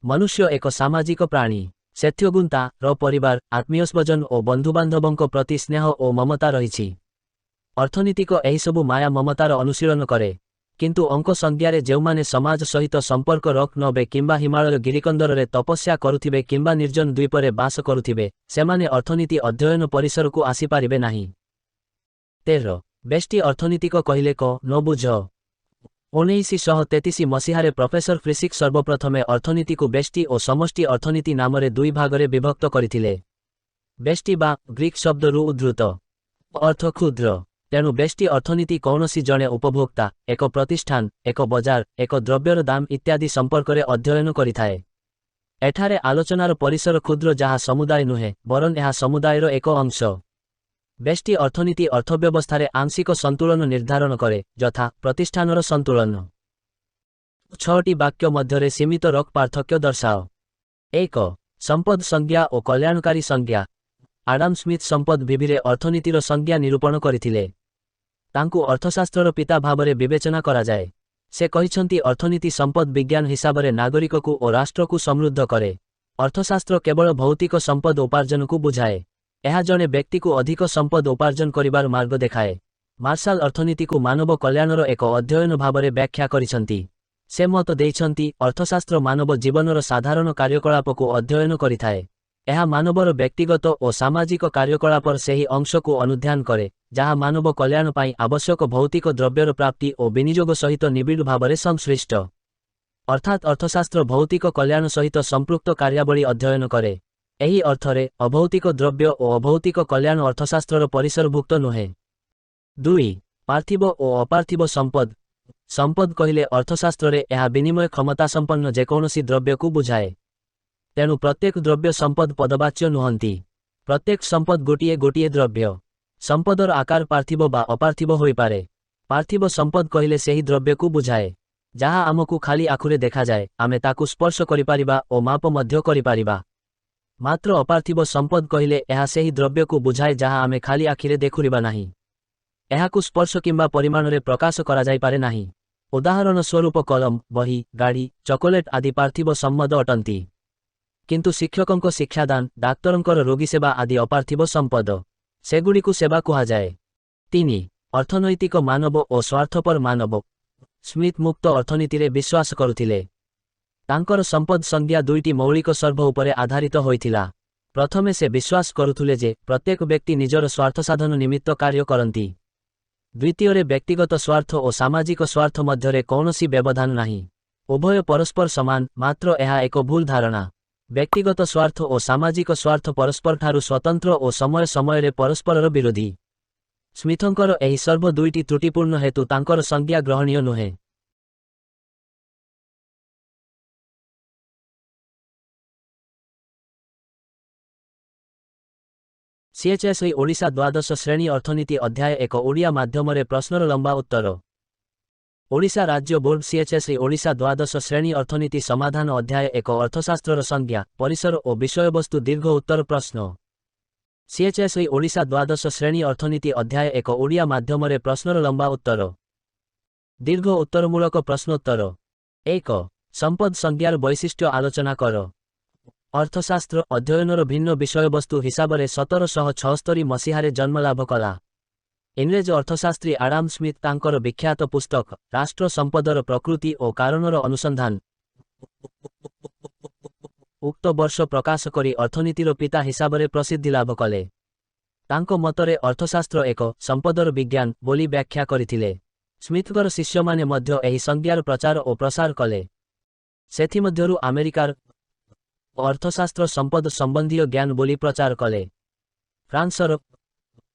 ମନୁଷ୍ୟ ଏକ ସାମାଜିକ ପ୍ରାଣୀ। ସେଥିଯୋଗୁଁ ତାର ପରିବାର, ଆତ୍ମୀୟସ୍ୱଜନ ଓ ବନ୍ଧୁବାନ୍ଧବଙ୍କ ପ୍ରତି ସ୍ନେହ ଓ ମମତା ରହିଛି। ଅର୍ଥନୀତିକ ଏହିସବୁ ମାୟା ମମତାର ଅନୁଶୀଳନ କରେ। किंतु अंक संज्ञारे जेउमाने समाज सहित संपर्क रख नबे किंबा हिमालय गिरिकंदर तपस्या करुथिबे किंबा निर्जन द्वीपरे बास करुथिबे सेमाने अर्थनीति अध्ययन परिसर को आसी पारिबे नाही। 13 बेष्टी अर्थनीतिक कहिले क न बुझ। 1933 मसीहारे प्रोफेसर फ्रिसिक सर्वप्रथमे अर्थनीति को बेष्टी और समष्टि अर्थनीति नामरे दुई भागरे विभक्त करिथिले। बेष्टी बा ग्रीक शब्दरू उद्धृत अर्थ क्षुद्र। तेणु बेष्टी अर्थनीति कौनसी जणे उपभोक्ता, एक प्रतिष्ठान, एक बजार, एक द्रव्यर दाम इत्यादि संपर्करे अध्ययन करिथाए। एठारे आलोचनार परिसर क्षुद्र जहा समुदाय नुहे बरं एहा समुदायर एक अंश। बेष्टी अर्थनीति अर्थव्यवस्थारे आंशिक संतुलन निर्धारण करे यथा प्रतिष्ठानर संतुलन। 6टी वाक्य मध्यरे सीमित रक पार्थक्य दर्शाओ। 1 संपद संज्ञा और कल्याणकारी संज्ञा। आडाम स्मिथ संपद विभिरे अर्थनीतिर संज्ञा निरूपण करिथिले। तांकु अर्थशास्त्रर पिता भावरे विवेचना करा जाए। से कहिछंती अर्थनीति संपद विज्ञान हिसाबरे नागरिक को और राष्ट्र को समृद्ध करे। अर्थशास्त्र केवल भौतिक संपद उपार्जन को बुझाए। यह जणे व्यक्ति को अधिक संपद उपार्जन करिबार मार्ग देखाए। मार्शाल अर्थनीति को मानव कल्याणर एक अध्ययन भावरे व्याख्या करिछंती। से मत देइछंती अर्थशास्त्र मानव जीवनर साधारण कार्यकलाप को अध्ययन करिथाए। यह मानवर व्यक्तिगत और सामाजिक कार्यकलापर सेही अंश को अनुध्यान करे जहाँ मानव कल्याण पाई आवश्यक भौतिक द्रव्यर प्राप्ति और विनियोग सहित निबिड़ भावरे संश्लिष्ट। अर्थात अर्थशास्त्र भौतिक कल्याण सहित संपृक्त कार्यावली अध्ययन करे। एही अर्थरे अभौतिक द्रव्य और अभौतिक कल्याण अर्थशास्त्रर परिसरभुक्त नुहे। 2 पार्थिव और अपार्थिव संपद। संपद कहिले अर्थशास्त्ररे यह विनिमय क्षमता संपन्न जेकोनसी द्रव्य को बुझाए। तेणु प्रत्येक द्रव्य संपद पदवाच्य नुहंती। प्रत्येक संपद गोटिए गोटिए द्रव्य। संपदर आकार पार्थिव बा अपार्थिव होई पारे। पार्थिव संपद कहिले सेही द्रव्य को बुझाए जहाँ आमको खाली आखुरे देखा जाए आमे ताकु स्पर्श करिपारिबा और माप मध्य करिपारिबा। मात्र अपार्थिव संपद कहिले यह सेही द्रव्य को बुझाए जहाँ आमे खाली आखिरे देखुरिबा नाही। एहाकु स्पर्श किंबा परिमाणरे प्रकाश करा जाई पारे नाही। उदाहरण स्वरूप कलम, बही, गाड़ी, चॉकलेट आदि पार्थिव सम्पद अटंती। किंतु शिक्षकंक शिक्षादान, डाक्तरंकर रोगी सेवा आदि अपार्थिव संपद। सेगुड़िकु सेवा कुहा जाए। 3 अर्थनैतिक मानव और स्वार्थपर मानव। स्मिथ मुक्त अर्थनीतिरे विश्वास करुथिले। तांकर संपद संज्ञा 2टी मौलिक सर्भ उपरे आधारित होइथिला। प्रथमे से विश्वास करुथुले जे प्रत्येक व्यक्ति निजर स्वार्थ साधन निमित्त कार्य करंती। द्वितीय व्यक्तिगत स्वार्थ और सामाजिक स्वार्थ मध्यरे कौनसी व्यवधान नाही। उभय परस्पर समान, मात्र यह एक भूल धारणा। व्यक्तिगत स्वार्थ और सामाजिक स्वार्थ परस्पर ठारू स्वतंत्र और समय समयरे परस्परर विरोधी। स्मिथंकर एही सर्व 2टी त्रुटिपूर्ण हेतु तांकर संज्ञा ग्रहणीय नुहे। सीएचएसई ओडिशा द्वादश श्रेणी अर्थनीति अध्याय 1 ओडिया माध्यमरे प्रश्नर लंबा उत्तर। ओडिशा राज्य बोर्ड सीएचएसई ओडिशा द्वादश श्रेणी अर्थनीति समाधान अध्याय 1 अर्थशास्त्रर संज्ञा, परिसर और विषयवस्तु दीर्घ उत्तर प्रश्न। सीएचएसई ओडिशा द्वादश श्रेणी अर्थनीति अध्याय 1 ओडिया माध्यमरे प्रश्नर लंबा उत्तर। दीर्घ उत्तरमूलक प्रश्नोत्तर। 1 संपद संज्ञार वैशिष्ट्य आलोचना कर। अर्थशास्त्र अध्ययनर भिन्न विषयवस्तु हिसाबरे 1776 मसीहारे जन्मलाभ कला। इंग्रेज अर्थशास्त्री आडाम स्मिथ तांकर विख्यात पुस्तक राष्ट्र संपदर प्रकृति और कारणर अनुसंधान उक्त वर्ष प्रकाश करी अर्थनीतिर पिता हिसाबरे प्रसिद्धि लाभ कले। तांको मतरे अर्थशास्त्र एक संपदर विज्ञान बोली व्याख्या करिथिले। स्मिथकर शिष्यमाने मध्य एही संज्ञार प्रचार और प्रसार कले। सेथिमध्यरु अमेरिकार अर्थशास्त्र संपद संबंधी ज्ञान बोली प्रचार कले। फ्रांसर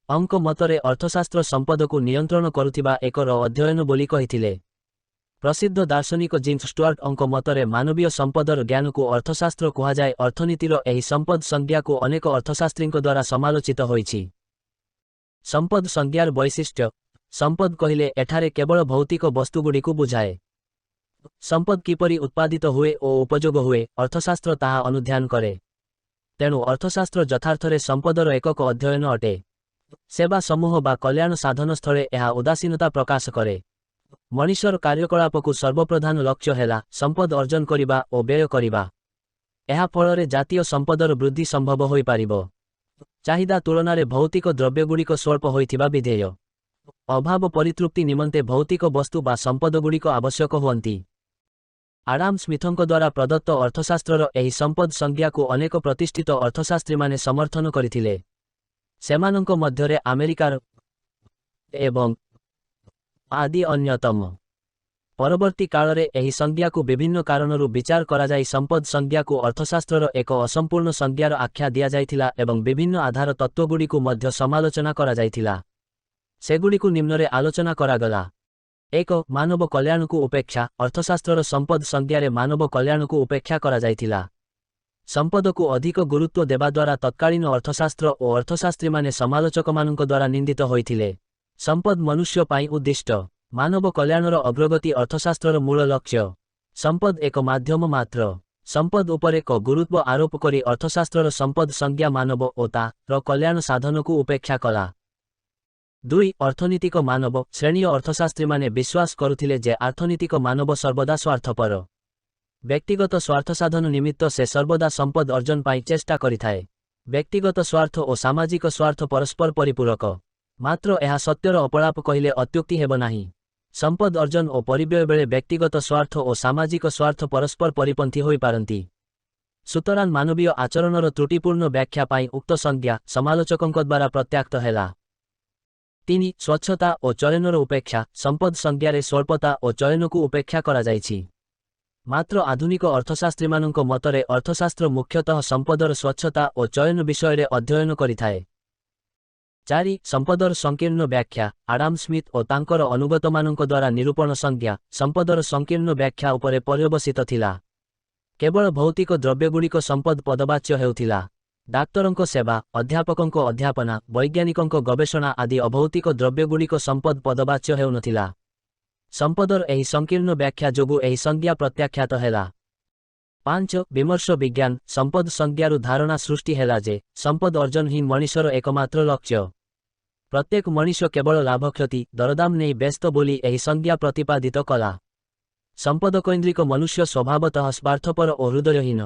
अंक मतरे अर्थशास्त्र संपद को नियंत्रण करुथिबा एकर अध्ययन बोली कहिथिले। प्रसिद्ध दार्शनिक जेम्स स्टुआर्ट अंक मतरे मानवीय संपदर ज्ञान को अर्थशास्त्र कुहा जाए। अर्थनीतिर एही संपद संज्ञा को अनेक अर्थशास्त्रींक द्वारा समालोचित होइछि। संपद संज्ञार वैशिष्ट्य। संपद कहिले एठारे केवल भौतिक वस्तुगुड़ी को बुझाए। संपद किपरि उत्पादित हुए और उपयोग हुए अर्थशास्त्र ताहा अनुध्यान करे। तेणु अर्थशास्त्र यथार्थरे संपदर एकक अध्ययन अटे। सेवा समूह बा कल्याण साधन स्थले यह उदासीनता प्रकाश करे। मनुष्यर कार्यकलाप को सर्वप्रधान लक्ष्य हेला संपद अर्जन करिबा और व्यय करिबा। यह फलरे जातीय संपदर वृद्धि संभव होई पारिबो। चाहिदा तुलनारे भौतिक द्रव्यगुड़िक स्वल्प होइथिबा विधेय। ଅଭାବ ପରିତୃପ୍ତି ନିମନ୍ତେ ଭୌତିକ ବସ୍ତୁ ବା ସମ୍ପଦଗୁଡ଼ିକ ଆବଶ୍ୟକ ହୁଅନ୍ତି। ଆଡାମ ସ୍ମିଥଙ୍କ ଦ୍ୱାରା ପ୍ରଦତ୍ତ ଅର୍ଥଶାସ୍ତ୍ରର ଏହି ସମ୍ପଦ ସଂଜ୍ଞାକୁ ଅନେକ ପ୍ରତିଷ୍ଠିତ ଅର୍ଥଶାସ୍ତ୍ରୀମାନେ ସମର୍ଥନ କରିଥିଲେ। ସେମାନଙ୍କ ମଧ୍ୟରେ ଆମେରିକାର ଏବଂ ଆଦି ଅନ୍ୟତମ। ପରବର୍ତ୍ତୀ କାଳରେ ଏହି ସଂଜ୍ଞାକୁ ବିଭିନ୍ନ କାରଣରୁ ବିଚାର କରାଯାଇ ସମ୍ପଦ ସଂଜ୍ଞାକୁ ଅର୍ଥଶାସ୍ତ୍ରର ଏକ ଅସମ୍ପୂର୍ଣ୍ଣ ସଂଜ୍ଞାର ଆଖ୍ୟା ଦିଆଯାଇଥିଲା ଏବଂ ବିଭିନ୍ନ ଆଧାର ତତ୍ତ୍ୱଗୁଡ଼ିକୁ ମଧ୍ୟ ସମାଲୋଚନା କରାଯାଇଥିଲା। ସେଗୁଡ଼ିକୁ ନିମ୍ନରେ ଆଲୋଚନା କରାଗଲା। 1. ମାନବ କଲ୍ୟାଣକୁ ଉପେକ୍ଷା। ଅର୍ଥଶାସ୍ତ୍ରର ସମ୍ପଦ ସଂଜ୍ଞାରେ ମାନବ କଲ୍ୟାଣକୁ ଉପେକ୍ଷା କରାଯାଇଥିଲା। ସମ୍ପଦକୁ ଅଧିକ ଗୁରୁତ୍ୱ ଦେବା ଦ୍ୱାରା ତତ୍କାଳୀନ ଅର୍ଥଶାସ୍ତ୍ର ଓ ଅର୍ଥଶାସ୍ତ୍ରୀମାନେ ସମାଲୋଚକମାନଙ୍କ ଦ୍ୱାରା ନିନ୍ଦିତ ହୋଇଥିଲେ। ସମ୍ପଦ ମନୁଷ୍ୟ ପାଇଁ ଉଦ୍ଦିଷ୍ଟ। ମାନବ କଲ୍ୟାଣର ଅଗ୍ରଗତି ଅର୍ଥଶାସ୍ତ୍ରର ମୂଳ ଲକ୍ଷ୍ୟ। ସମ୍ପଦ ଏକ ମାଧ୍ୟମ ମାତ୍ର। ସମ୍ପଦ ଉପରେ ଗୁରୁତ୍ୱ ଆରୋପ କରି ଅର୍ଥଶାସ୍ତ୍ରର ସମ୍ପଦ ସଂଜ୍ଞା ମାନବ ଓ ତା'ର କଲ୍ୟାଣ ସାଧନକୁ ଉପେକ୍ଷା କଲା। 2. ଅର୍ଥନୀତିକ ମାନବ ଶ୍ରେଣୀୟ ଅର୍ଥଶାସ୍ତ୍ରୀମାନେ ବିଶ୍ୱାସ କରୁଥିଲେ ଯେ ଅର୍ଥନୀତିକ ମାନବ ସର୍ବଦା ସ୍ୱାର୍ଥପର। ବ୍ୟକ୍ତିଗତ ସ୍ୱାର୍ଥସାଧନ ନିମିତ୍ତ ସେ ସର୍ବଦା ସମ୍ପଦ ଅର୍ଜନ ପାଇଁ ଚେଷ୍ଟା କରିଥାଏ। ବ୍ୟକ୍ତିଗତ ସ୍ୱାର୍ଥ ଓ ସାମାଜିକ ସ୍ୱାର୍ଥ ପରସ୍ପର ପରିପୂରକ। ମାତ୍ର ଏହା ସତ୍ୟର ଅପଳାପ କହିଲେ ଅତ୍ୟୁକ୍ତି ହେବ ନାହିଁ। ସମ୍ପଦ ଅର୍ଜନ ଓ ପରିବ୍ୟୟ ବେଳେ ବ୍ୟକ୍ତିଗତ ସ୍ୱାର୍ଥ ଓ ସାମାଜିକ ସ୍ୱାର୍ଥ ପରସ୍ପର ପରିପନ୍ଥୀ ହୋଇପାରନ୍ତି। ସୁତରାଂ ମାନବୀୟ ଆଚରଣର ତ୍ରୁଟିପୂର୍ଣ୍ଣ ବ୍ୟାଖ୍ୟା ପାଇଁ ଉକ୍ତ ସଂଜ୍ଞା ସମାଲୋଚକଙ୍କ ଦ୍ୱାରା ପ୍ରତ୍ୟାଖ୍ତ ହେଲା। 3. ସ୍ୱଚ୍ଛତା ଓ ଚୟନର ଉପେକ୍ଷା। ସମ୍ପଦ ସଂଜ୍ଞାରେ ସ୍ୱଳ୍ପତା ଓ ଚୟନକୁ ଉପେକ୍ଷା କରାଯାଇଛି। ମାତ୍ର ଆଧୁନିକ ଅର୍ଥଶାସ୍ତ୍ରୀମାନଙ୍କ ମତରେ ଅର୍ଥଶାସ୍ତ୍ର ମୁଖ୍ୟତଃ ସମ୍ପଦର ସ୍ୱଚ୍ଛତା ଓ ଚୟନ ବିଷୟରେ ଅଧ୍ୟୟନ କରିଥାଏ। 4. ସମ୍ପଦର ସଂକୀର୍ଣ୍ଣ ବ୍ୟାଖ୍ୟା। ଆଡାମ ସ୍ମିଥ୍ ଓ ତାଙ୍କର ଅନୁଗତମାନଙ୍କ ଦ୍ୱାରା ନିରୂପଣ ସଂଜ୍ଞା ସମ୍ପଦର ସଂକୀର୍ଣ୍ଣ ବ୍ୟାଖ୍ୟା ଉପରେ ପର୍ଯ୍ୟବସିତ ଥିଲା। କେବଳ ଭୌତିକ ଦ୍ରବ୍ୟଗୁଡ଼ିକ ସମ୍ପଦ ପଦବାଚ୍ୟ ହେଉଥିଲା। ଡାକ୍ତରଙ୍କ ସେବା, ଅଧ୍ୟାପକଙ୍କ ଅଧ୍ୟାପନା, ବୈଜ୍ଞାନିକଙ୍କ ଗବେଷଣା ଆଦି ଅଭୌତିକ ଦ୍ରବ୍ୟଗୁଡ଼ିକ ସମ୍ପଦ ପଦବାଚ୍ୟ ହେଉନଥିଲା। ସମ୍ପଦର ଏହି ସଂକୀର୍ଣ୍ଣ ବ୍ୟାଖ୍ୟା ଯୋଗୁଁ ଏହି ସଂଜ୍ଞା ପ୍ରତ୍ୟାଖ୍ୟାତ ହେଲା। 5. ବିମର୍ଷ ବିଜ୍ଞାନ। ସମ୍ପଦ ସଂଜ୍ଞାରୁ ଧାରଣା ସୃଷ୍ଟି ହେଲା ଯେ ସମ୍ପଦ ଅର୍ଜନ ହିଁ ମଣିଷର ଏକମାତ୍ର ଲକ୍ଷ୍ୟ। ପ୍ରତ୍ୟେକ ମଣିଷ କେବଳ ଲାଭକ୍ଷତି ଦରଦାମ ନେଇ ବ୍ୟସ୍ତ ବୋଲି ଏହି ସଂଜ୍ଞା ପ୍ରତିପାଦିତ କଲା। ସମ୍ପଦକୈନ୍ଦ୍ରିକ ମନୁଷ୍ୟ ସ୍ୱଭାବତଃ ସ୍ୱାର୍ଥପର ଓ ହୃଦୟହୀନ।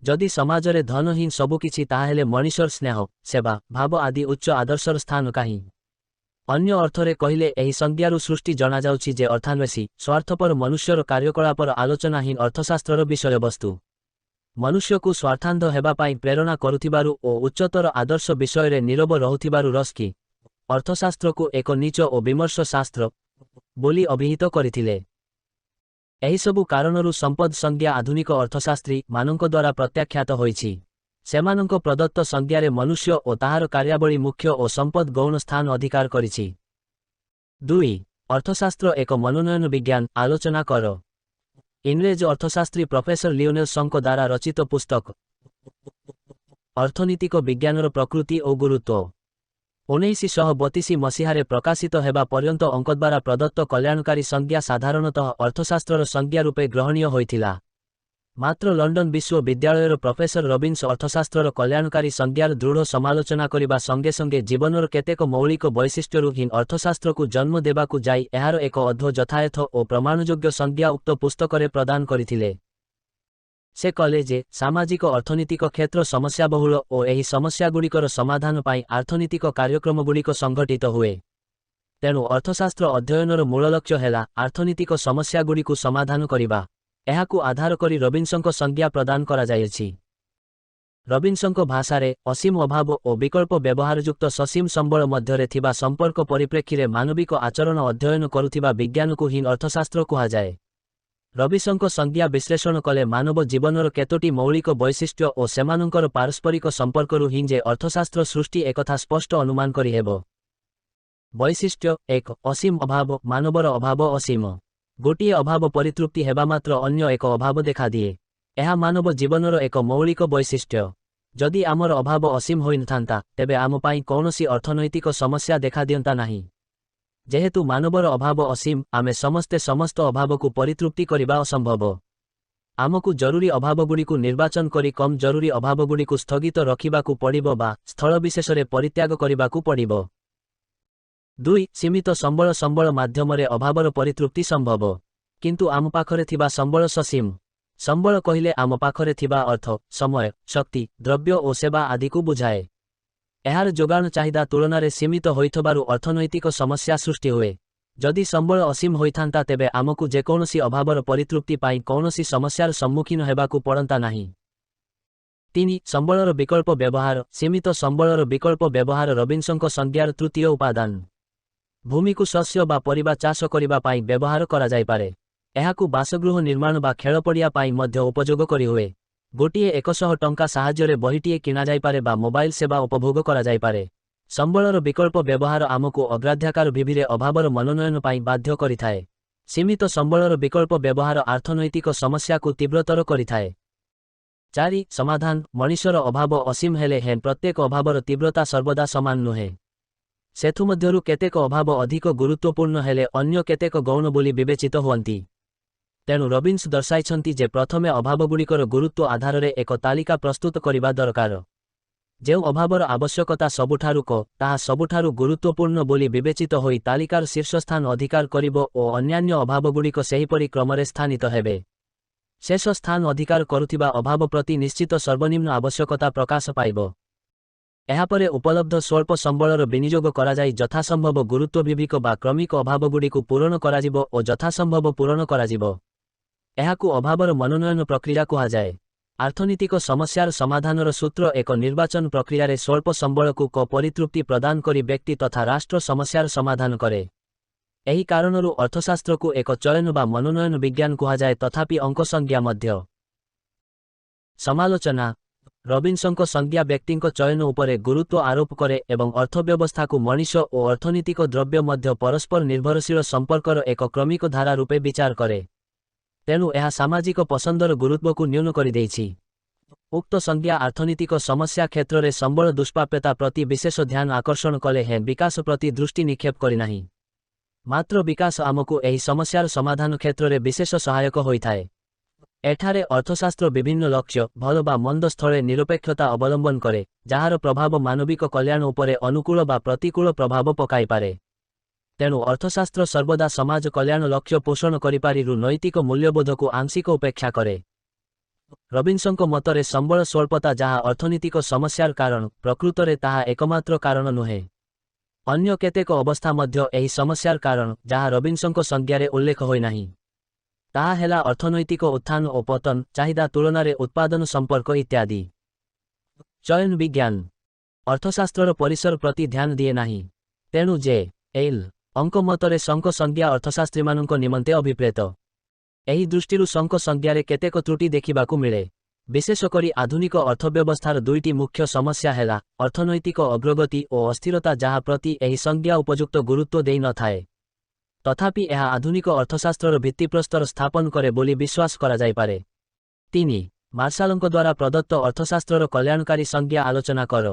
ଯଦି ସମାଜରେ ଧନ ହିଁ ସବୁକିଛି ତାହେଲେ ମଣିଷର ସ୍ନେହ, ସେବା, ଭାବ ଆଦି ଉଚ୍ଚ ଆଦର୍ଶର ସ୍ଥାନ କାହିଁ? ଅନ୍ୟ ଅର୍ଥରେ କହିଲେ ଏହି ସଂଜ୍ଞାରୁ ସୃଷ୍ଟି ଜଣାଯାଉଛି ଯେ ଅର୍ଥାନ୍ୱେଷୀ, ସ୍ୱାର୍ଥପର ମନୁଷ୍ୟର କାର୍ଯ୍ୟକଳାପର ଆଲୋଚନା ହିଁ ଅର୍ଥଶାସ୍ତ୍ରର ବିଷୟବସ୍ତୁ। ମନୁଷ୍ୟକୁ ସ୍ୱାର୍ଥାନ୍ଧ ହେବା ପାଇଁ ପ୍ରେରଣା କରୁଥିବାରୁ ଓ ଉଚ୍ଚତର ଆଦର୍ଶ ବିଷୟରେ ନୀରବ ରହୁଥିବାରୁ ରସ୍କି ଅର୍ଥଶାସ୍ତ୍ରକୁ ଏକ ନୀଚ ଓ ବିମର୍ଷ ଶାସ୍ତ୍ର ବୋଲି ଅଭିହିତ କରିଥିଲେ। ଏହିସବୁ କାରଣରୁ ସମ୍ପଦ ସଂଜ୍ଞା ଆଧୁନିକ ଅର୍ଥଶାସ୍ତ୍ରୀ ମାନଙ୍କ ଦ୍ୱାରା ପ୍ରତ୍ୟାଖ୍ୟାତ ହୋଇଛି। ସେମାନଙ୍କ ପ୍ରଦତ୍ତ ସଂଜ୍ଞାରେ ମନୁଷ୍ୟ ଓ ତାହାର କାର୍ଯ୍ୟାବଳୀ ମୁଖ୍ୟ ଓ ସମ୍ପଦ ଗୌଣ ସ୍ଥାନ ଅଧିକାର କରିଛି। 2. ଅର୍ଥଶାସ୍ତ୍ର ଏକ ମନୋନୟନ ବିଜ୍ଞାନ। ଆଲୋଚନା କର। ଇଂରେଜ ଅର୍ଥଶାସ୍ତ୍ରୀ ପ୍ରଫେସର ଲିଓନେଲ ଶଙ୍କ ଦ୍ୱାରା ରଚିତ ପୁସ୍ତକ ଅର୍ଥନୀତିକ ବିଜ୍ଞାନର ପ୍ରକୃତି ଓ ଗୁରୁତ୍ୱ 1932 ମସିହାରେ ପ୍ରକାଶିତ ହେବା ପର୍ଯ୍ୟନ୍ତ ଅଙ୍କ ଦ୍ୱାରା ପ୍ରଦତ୍ତ କଲ୍ୟାଣକାରୀ ସଂଜ୍ଞା ସାଧାରଣତଃ ଅର୍ଥଶାସ୍ତ୍ରର ସଂଜ୍ଞା ରୂପେ ଗ୍ରହଣୀୟ ହୋଇଥିଲା। ମାତ୍ର ଲଣ୍ଡନ ବିଶ୍ୱବିଦ୍ୟାଳୟର ପ୍ରଫେସର ରବିନ୍ସ ଅର୍ଥଶାସ୍ତ୍ରର କଲ୍ୟାଣକାରୀ ସଂଜ୍ଞାର ଦୃଢ଼ ସମାଲୋଚନା କରିବା ସଙ୍ଗେ ସଙ୍ଗେ ଜୀବନର କେତେକ ମୌଳିକ ବୈଶିଷ୍ଟ୍ୟରୁ ହିଁ ଅର୍ଥଶାସ୍ତ୍ରକୁ ଜନ୍ମ ଦେବାକୁ ଯାଇ ଏହାର ଏକ ଅଧ୍ୱ ଯଥାୟଥ ଓ ପ୍ରମାଣଯୋଗ୍ୟ ସଂଜ୍ଞା ଉକ୍ତ ପୁସ୍ତକରେ ପ୍ରଦାନ କରିଥିଲେ। ସେ କଲେ ଯେ ସାମାଜିକ ଅର୍ଥନୀତିକ କ୍ଷେତ୍ର ସମସ୍ୟାବହୁଳ ଓ ଏହି ସମସ୍ୟାଗୁଡ଼ିକର ସମାଧାନ ପାଇଁ ଅର୍ଥନୀତିକ କାର୍ଯ୍ୟକ୍ରମଗୁଡ଼ିକ ସଂଘଟିତ ହୁଏ। ତେଣୁ ଅର୍ଥଶାସ୍ତ୍ର ଅଧ୍ୟୟନର ମୂଳ ଲକ୍ଷ୍ୟ ହେଲା ଅର୍ଥନୀତିକ ସମସ୍ୟାଗୁଡ଼ିକୁ ସମାଧାନ କରିବା। ଏହାକୁ ଆଧାର କରି ରବିନ୍ସଙ୍କ ସଂଜ୍ଞା ପ୍ରଦାନ କରାଯାଇଛି। ରବିନ୍ସଙ୍କ ଭାଷାରେ ଅସୀମ ଅଭାବ ଓ ବିକଳ୍ପ ବ୍ୟବହାରଯୁକ୍ତ ସସୀମ ସମ୍ବଳ ମଧ୍ୟରେ ଥିବା ସମ୍ପର୍କ ପରିପ୍ରେକ୍ଷୀରେ ମାନବିକ ଆଚରଣ ଅଧ୍ୟୟନ କରୁଥିବା ବିଜ୍ଞାନକୁ ହିଁ ଅର୍ଥଶାସ୍ତ୍ର କୁହାଯାଏ। ରବିନ୍ସଙ୍କ ସଂଜ୍ଞା ବିଶ୍ଳେଷଣ କଲେ ମାନବ ଜୀବନର କେତୋଟି ମୌଳିକ ବୈଶିଷ୍ଟ୍ୟ ଓ ସେମାନଙ୍କର ପାରସ୍ପରିକ ସମ୍ପର୍କରୁ ହିଁ ଯେ ଅର୍ଥଶାସ୍ତ୍ର ସୃଷ୍ଟି ଏକଥା ସ୍ପଷ୍ଟ ଅନୁମାନ କରିହେବ। ବୈଶିଷ୍ଟ୍ୟ 1. ଅସୀମ ଅଭାବ। ମାନବର ଅଭାବ ଅସୀମ। ଗୋଟିଏ ଅଭାବ ପରିତୃପ୍ତି ହେବା ମାତ୍ର ଅନ୍ୟ ଏକ ଅଭାବ ଦେଖାଦିଏ। ଏହା ମାନବ ଜୀବନର ଏକ ମୌଳିକ ବୈଶିଷ୍ଟ୍ୟ। ଯଦି ଆମର ଅଭାବ ଅସୀମ ହୋଇନଥାନ୍ତା ତେବେ ଆମ ପାଇଁ କୌଣସି ଅର୍ଥନୈତିକ ସମସ୍ୟା ଦେଖାଦିଅନ୍ତା ନାହିଁ। ଯେହେତୁ ମାନବର ଅଭାବ ଅସୀମ, ଆମେ ସମସ୍ତେ ସମସ୍ତ ଅଭାବକୁ ପରିତୃପ୍ତି କରିବା ଅସମ୍ଭବ। ଆମକୁ ଜରୁରୀ ଅଭାବଗୁଡ଼ିକୁ ନିର୍ବାଚନ କରି କମ୍ ଜରୁରୀ ଅଭାବଗୁଡ଼ିକୁ ସ୍ଥଗିତ ରଖିବାକୁ ପଡ଼ିବ ବା ସ୍ଥଳ ବିଶେଷରେ ପରିତ୍ୟାଗ କରିବାକୁ ପଡ଼ିବ। 2. ସୀମିତ ସମ୍ବଳ ମାଧ୍ୟମରେ ଅଭାବର ପରିତୃପ୍ତି ସମ୍ଭବ। କିନ୍ତୁ ଆମ ପାଖରେ ଥିବା ସମ୍ବଳ ସସୀମ। ସମ୍ବଳ କହିଲେ ଆମ ପାଖରେ ଥିବା ଅର୍ଥ, ସମୟ, ଶକ୍ତି, ଦ୍ରବ୍ୟ ଓ ସେବା ଆଦିକୁ ବୁଝାଏ। ଏହାର ଯୋଗାଣ ଚାହିଦା ତୁଳନାରେ ସୀମିତ ହୋଇଥିବାରୁ ଅର୍ଥନୈତିକ ସମସ୍ୟା ସୃଷ୍ଟି ହୁଏ। ଯଦି ସମ୍ବଳ ଅସୀମ ହୋଇଥାନ୍ତା ତେବେ ଆମକୁ ଯେକୌଣସି ଅଭାବର ପରିତୃପ୍ତି ପାଇଁ କୌଣସି ସମସ୍ୟାର ସମ୍ମୁଖୀନ ହେବାକୁ ପଡ଼ନ୍ତା ନାହିଁ। 3. ସମ୍ବଳର ବିକଳ୍ପ ବ୍ୟବହାର। ସୀମିତ ସମ୍ବଳର ବିକଳ୍ପ ବ୍ୟବହାର ରବିନ୍ସଙ୍କ ସଂଜ୍ଞାର ତୃତୀୟ ଉପାଦାନ। ଭୂମିକୁ ଶସ୍ୟ ବା ପରିବା ଚାଷ କରିବା ପାଇଁ ବ୍ୟବହାର କରାଯାଇପାରେ। ଏହାକୁ ବାସଗୃହ ନିର୍ମାଣ ବା ଖେଳପଡ଼ିଆ ପାଇଁ ମଧ୍ୟ ଉପଯୋଗ କରିହୁଏ। ଗୋଟିଏ 100 ଟଙ୍କା ସାହାଯ୍ୟରେ ବହିଟିଏ କିଣାଯାଇପାରେ ବା ମୋବାଇଲ ସେବା ଉପଭୋଗ କରାଯାଇପାରେ। ସମ୍ବଳର ବିକଳ୍ପ ବ୍ୟବହାର ଆମକୁ ଅଗ୍ରାଧ୍ୟାକାର ଭିଭିରେ ଅଭାବର ମନୋନୟନ ପାଇଁ ବାଧ୍ୟ କରିଥାଏ। ସୀମିତ ସମ୍ବଳର ବିକଳ୍ପ ବ୍ୟବହାର ଅର୍ଥନୈତିକ ସମସ୍ୟାକୁ ତୀବ୍ରତର କରିଥାଏ। 4. ସମାଧାନ। ମଣିଷର ଅଭାବ ଅସୀମ ହେଲେ ହେଁ ପ୍ରତ୍ୟେକ ଅଭାବର ତୀବ୍ରତା ସର୍ବଦା ସମାନ ନୁହେଁ। ସେଥିମଧ୍ୟରୁ କେତେକ ଅଭାବ ଅଧିକ ଗୁରୁତ୍ୱପୂର୍ଣ୍ଣ ହେଲେ ଅନ୍ୟ କେତେକ ଗୌଣ ବୋଲି ବିବେଚିତ ହୁଅନ୍ତି। ତେଣୁ ରବିନ୍ସ ଦର୍ଶାଇଛନ୍ତି ଯେ ପ୍ରଥମେ ଅଭାବଗୁଡ଼ିକର ଗୁରୁତ୍ୱ ଆଧାରରେ ଏକ ତାଲିକା ପ୍ରସ୍ତୁତ କରିବା ଦରକାର। ଯେଉଁ ଅଭାବର ଆବଶ୍ୟକତା ସବୁଠାରୁ ତାହା ସବୁଠାରୁ ଗୁରୁତ୍ୱପୂର୍ଣ୍ଣ ବୋଲି ବିବେଚିତ ହୋଇ ତାଲିକାର ଶୀର୍ଷସ୍ଥାନ ଅଧିକାର କରିବ ଓ ଅନ୍ୟାନ୍ୟ ଅଭାବଗୁଡ଼ିକ ସେହିପରି କ୍ରମରେ ସ୍ଥାନିତ ହେବେ। ଶେଷ ସ୍ଥାନ ଅଧିକାର କରୁଥିବା ଅଭାବ ପ୍ରତି ନିଶ୍ଚିତ ସର୍ବନିମ୍ନ ଆବଶ୍ୟକତା ପ୍ରକାଶ ପାଇବ। ଏହାପରେ ଉପଲବ୍ଧ ସ୍ୱଳ୍ପ ସମ୍ବଳର ବିନିଯୋଗ କରାଯାଇ ଯଥାସମ୍ଭବ ଗୁରୁତ୍ୱଭିଭିକ ବା କ୍ରମିକ ଅଭାବଗୁଡ଼ିକୁ ପୂରଣ କରାଯିବ ଓ ଯଥାସମ୍ଭବ ପୂରଣ କରାଯିବ। ଏହାକୁ ଅଭାବର ମନୋନୟନ ପ୍ରକ୍ରିୟା କୁହାଯାଏ। ଆର୍ଥନୀତିକ ସମସ୍ୟାର ସମାଧାନର ସୂତ୍ର ଏକ ନିର୍ବାଚନ ପ୍ରକ୍ରିୟାରେ ସ୍ୱଳ୍ପ ସମ୍ବଳକୁ ପରିତୃପ୍ତି ପ୍ରଦାନ କରି ବ୍ୟକ୍ତି ତଥା ରାଷ୍ଟ୍ର ସମସ୍ୟାର ସମାଧାନ କରେ। ଏହି କାରଣରୁ ଅର୍ଥଶାସ୍ତ୍ରକୁ ଏକ ଚୟନ ବା ମନୋନୟନ ବିଜ୍ଞାନ କୁହାଯାଏ ତଥାପି ଅଙ୍କସଂଜ୍ଞା ମଧ୍ୟ। ସମାଲୋଚନା। ରବିନ୍ସଙ୍କ ସଂଜ୍ଞା ବ୍ୟକ୍ତିଙ୍କ ଚୟନ ଉପରେ ଗୁରୁତ୍ୱ ଆରୋପ କରେ ଏବଂ ଅର୍ଥବ୍ୟବସ୍ଥାକୁ ମଣିଷ ଓ ଅର୍ଥନୀତିକ ଦ୍ରବ୍ୟ ମଧ୍ୟ ପରସ୍ପର ନିର୍ଭରଶୀଳ ସମ୍ପର୍କର ଏକ କ୍ରମିକ ଧାରା ରୂପେ ବିଚାର କରେ। ତେଣୁ ଏହା ସାମାଜିକ ପସନ୍ଦର ଗୁରୁତ୍ୱକୁ ନ୍ୟୁନ କରିଦେଇଛି। ଉକ୍ତ ସଂଜ୍ଞା ଅର୍ଥନୀତିକ ସମସ୍ୟା କ୍ଷେତ୍ରରେ ସମ୍ବଳ ଦୁଷ୍ପ୍ରାପ୍ୟତା ପ୍ରତି ବିଶେଷ ଧ୍ୟାନ ଆକର୍ଷଣ କଲେ ହେଁ ବିକାଶ ପ୍ରତି ଦୃଷ୍ଟି ନିକ୍ଷେପ କରିନାହିଁ। ମାତ୍ର ବିକାଶ ଆମକୁ ଏହି ସମସ୍ୟାର ସମାଧାନ କ୍ଷେତ୍ରରେ ବିଶେଷ ସହାୟକ ହୋଇଥାଏ। ଏଠାରେ ଅର୍ଥଶାସ୍ତ୍ର ବିଭିନ୍ନ ଲକ୍ଷ୍ୟ ଭଲ ବା ମନ୍ଦ ସ୍ଥଳେ ନିରପେକ୍ଷତା ଅବଲମ୍ବନ କରେ, ଯାହାର ପ୍ରଭାବ ମାନବିକ କଲ୍ୟାଣ ଉପରେ ଅନୁକୂଳ ବା ପ୍ରତିକୂଳ ପ୍ରଭାବ ପକାଇପାରେ। ତେଣୁ ଅର୍ଥଶାସ୍ତ୍ର ସର୍ବଦା ସମାଜ କଲ୍ୟାଣ ଲକ୍ଷ୍ୟ ପୋଷଣ କରିପାରିରୁ ନୈତିକ ମୂଲ୍ୟବୋଧକୁ ଆଂଶିକ ଉପେକ୍ଷା କରେ। ରବିନ୍ସଙ୍କ ମତରେ ସମ୍ବଳ ସ୍ୱଳ୍ପତା ଯାହା ଅର୍ଥନୀତିକ ସମସ୍ୟାର କାରଣ, ପ୍ରକୃତରେ ତାହା ଏକମାତ୍ର କାରଣ ନୁହେଁ। ଅନ୍ୟ କେତେକ ଅବସ୍ଥା ମଧ୍ୟ ଏହି ସମସ୍ୟାର କାରଣ, ଯାହା ରବିନ୍ସଙ୍କ ସଂଜ୍ଞାରେ ଉଲ୍ଲେଖ ହୋଇନାହିଁ। ତାହା ହେଲା ଅର୍ଥନୈତିକ ଉତ୍ଥାନ ଓ ପତନ, ଚାହିଦା ତୁଳନାରେ ଉତ୍ପାଦନ ସମ୍ପର୍କ ଇତ୍ୟାଦି। ଚୟନ ବିଜ୍ଞାନ। ଅର୍ଥଶାସ୍ତ୍ରର ପରିସର ପ୍ରତି ଧ୍ୟାନ ଦିଏ ନାହିଁ। ତେଣୁ ଏଲ୍ ଅଙ୍କ ମତରେ ସଙ୍କ ସଂଜ୍ଞା ଅର୍ଥଶାସ୍ତ୍ରୀମାନଙ୍କ ନିମନ୍ତେ ଅଭିପ୍ରେତ। ଏହି ଦୃଷ୍ଟିରୁ ସଙ୍କ ସଂଜ୍ଞାରେ କେତେକ ତ୍ରୁଟି ଦେଖିବାକୁ ମିଳେ। ବିଶେଷ କରି ଆଧୁନିକ ଅର୍ଥବ୍ୟବସ୍ଥାର ଦୁଇଟି ମୁଖ୍ୟ ସମସ୍ୟା ହେଲା ଅର୍ଥନୈତିକ ଅଗ୍ରଗତି ଓ ଅସ୍ଥିରତା, ଯାହା ପ୍ରତି ଏହି ସଂଜ୍ଞା ଉପଯୁକ୍ତ ଗୁରୁତ୍ୱ ଦେଇନଥାଏ। ତଥାପି ଏହା ଆଧୁନିକ ଅର୍ଥଶାସ୍ତ୍ରର ଭିତ୍ତିପ୍ରସ୍ତର ସ୍ଥାପନ କରେ ବୋଲି ବିଶ୍ୱାସ କରାଯାଇପାରେ। 3. ମାର୍ଶାଲଙ୍କ ଦ୍ୱାରା ପ୍ରଦତ୍ତ ଅର୍ଥଶାସ୍ତ୍ରର କଲ୍ୟାଣକାରୀ ସଂଜ୍ଞା ଆଲୋଚନା କର।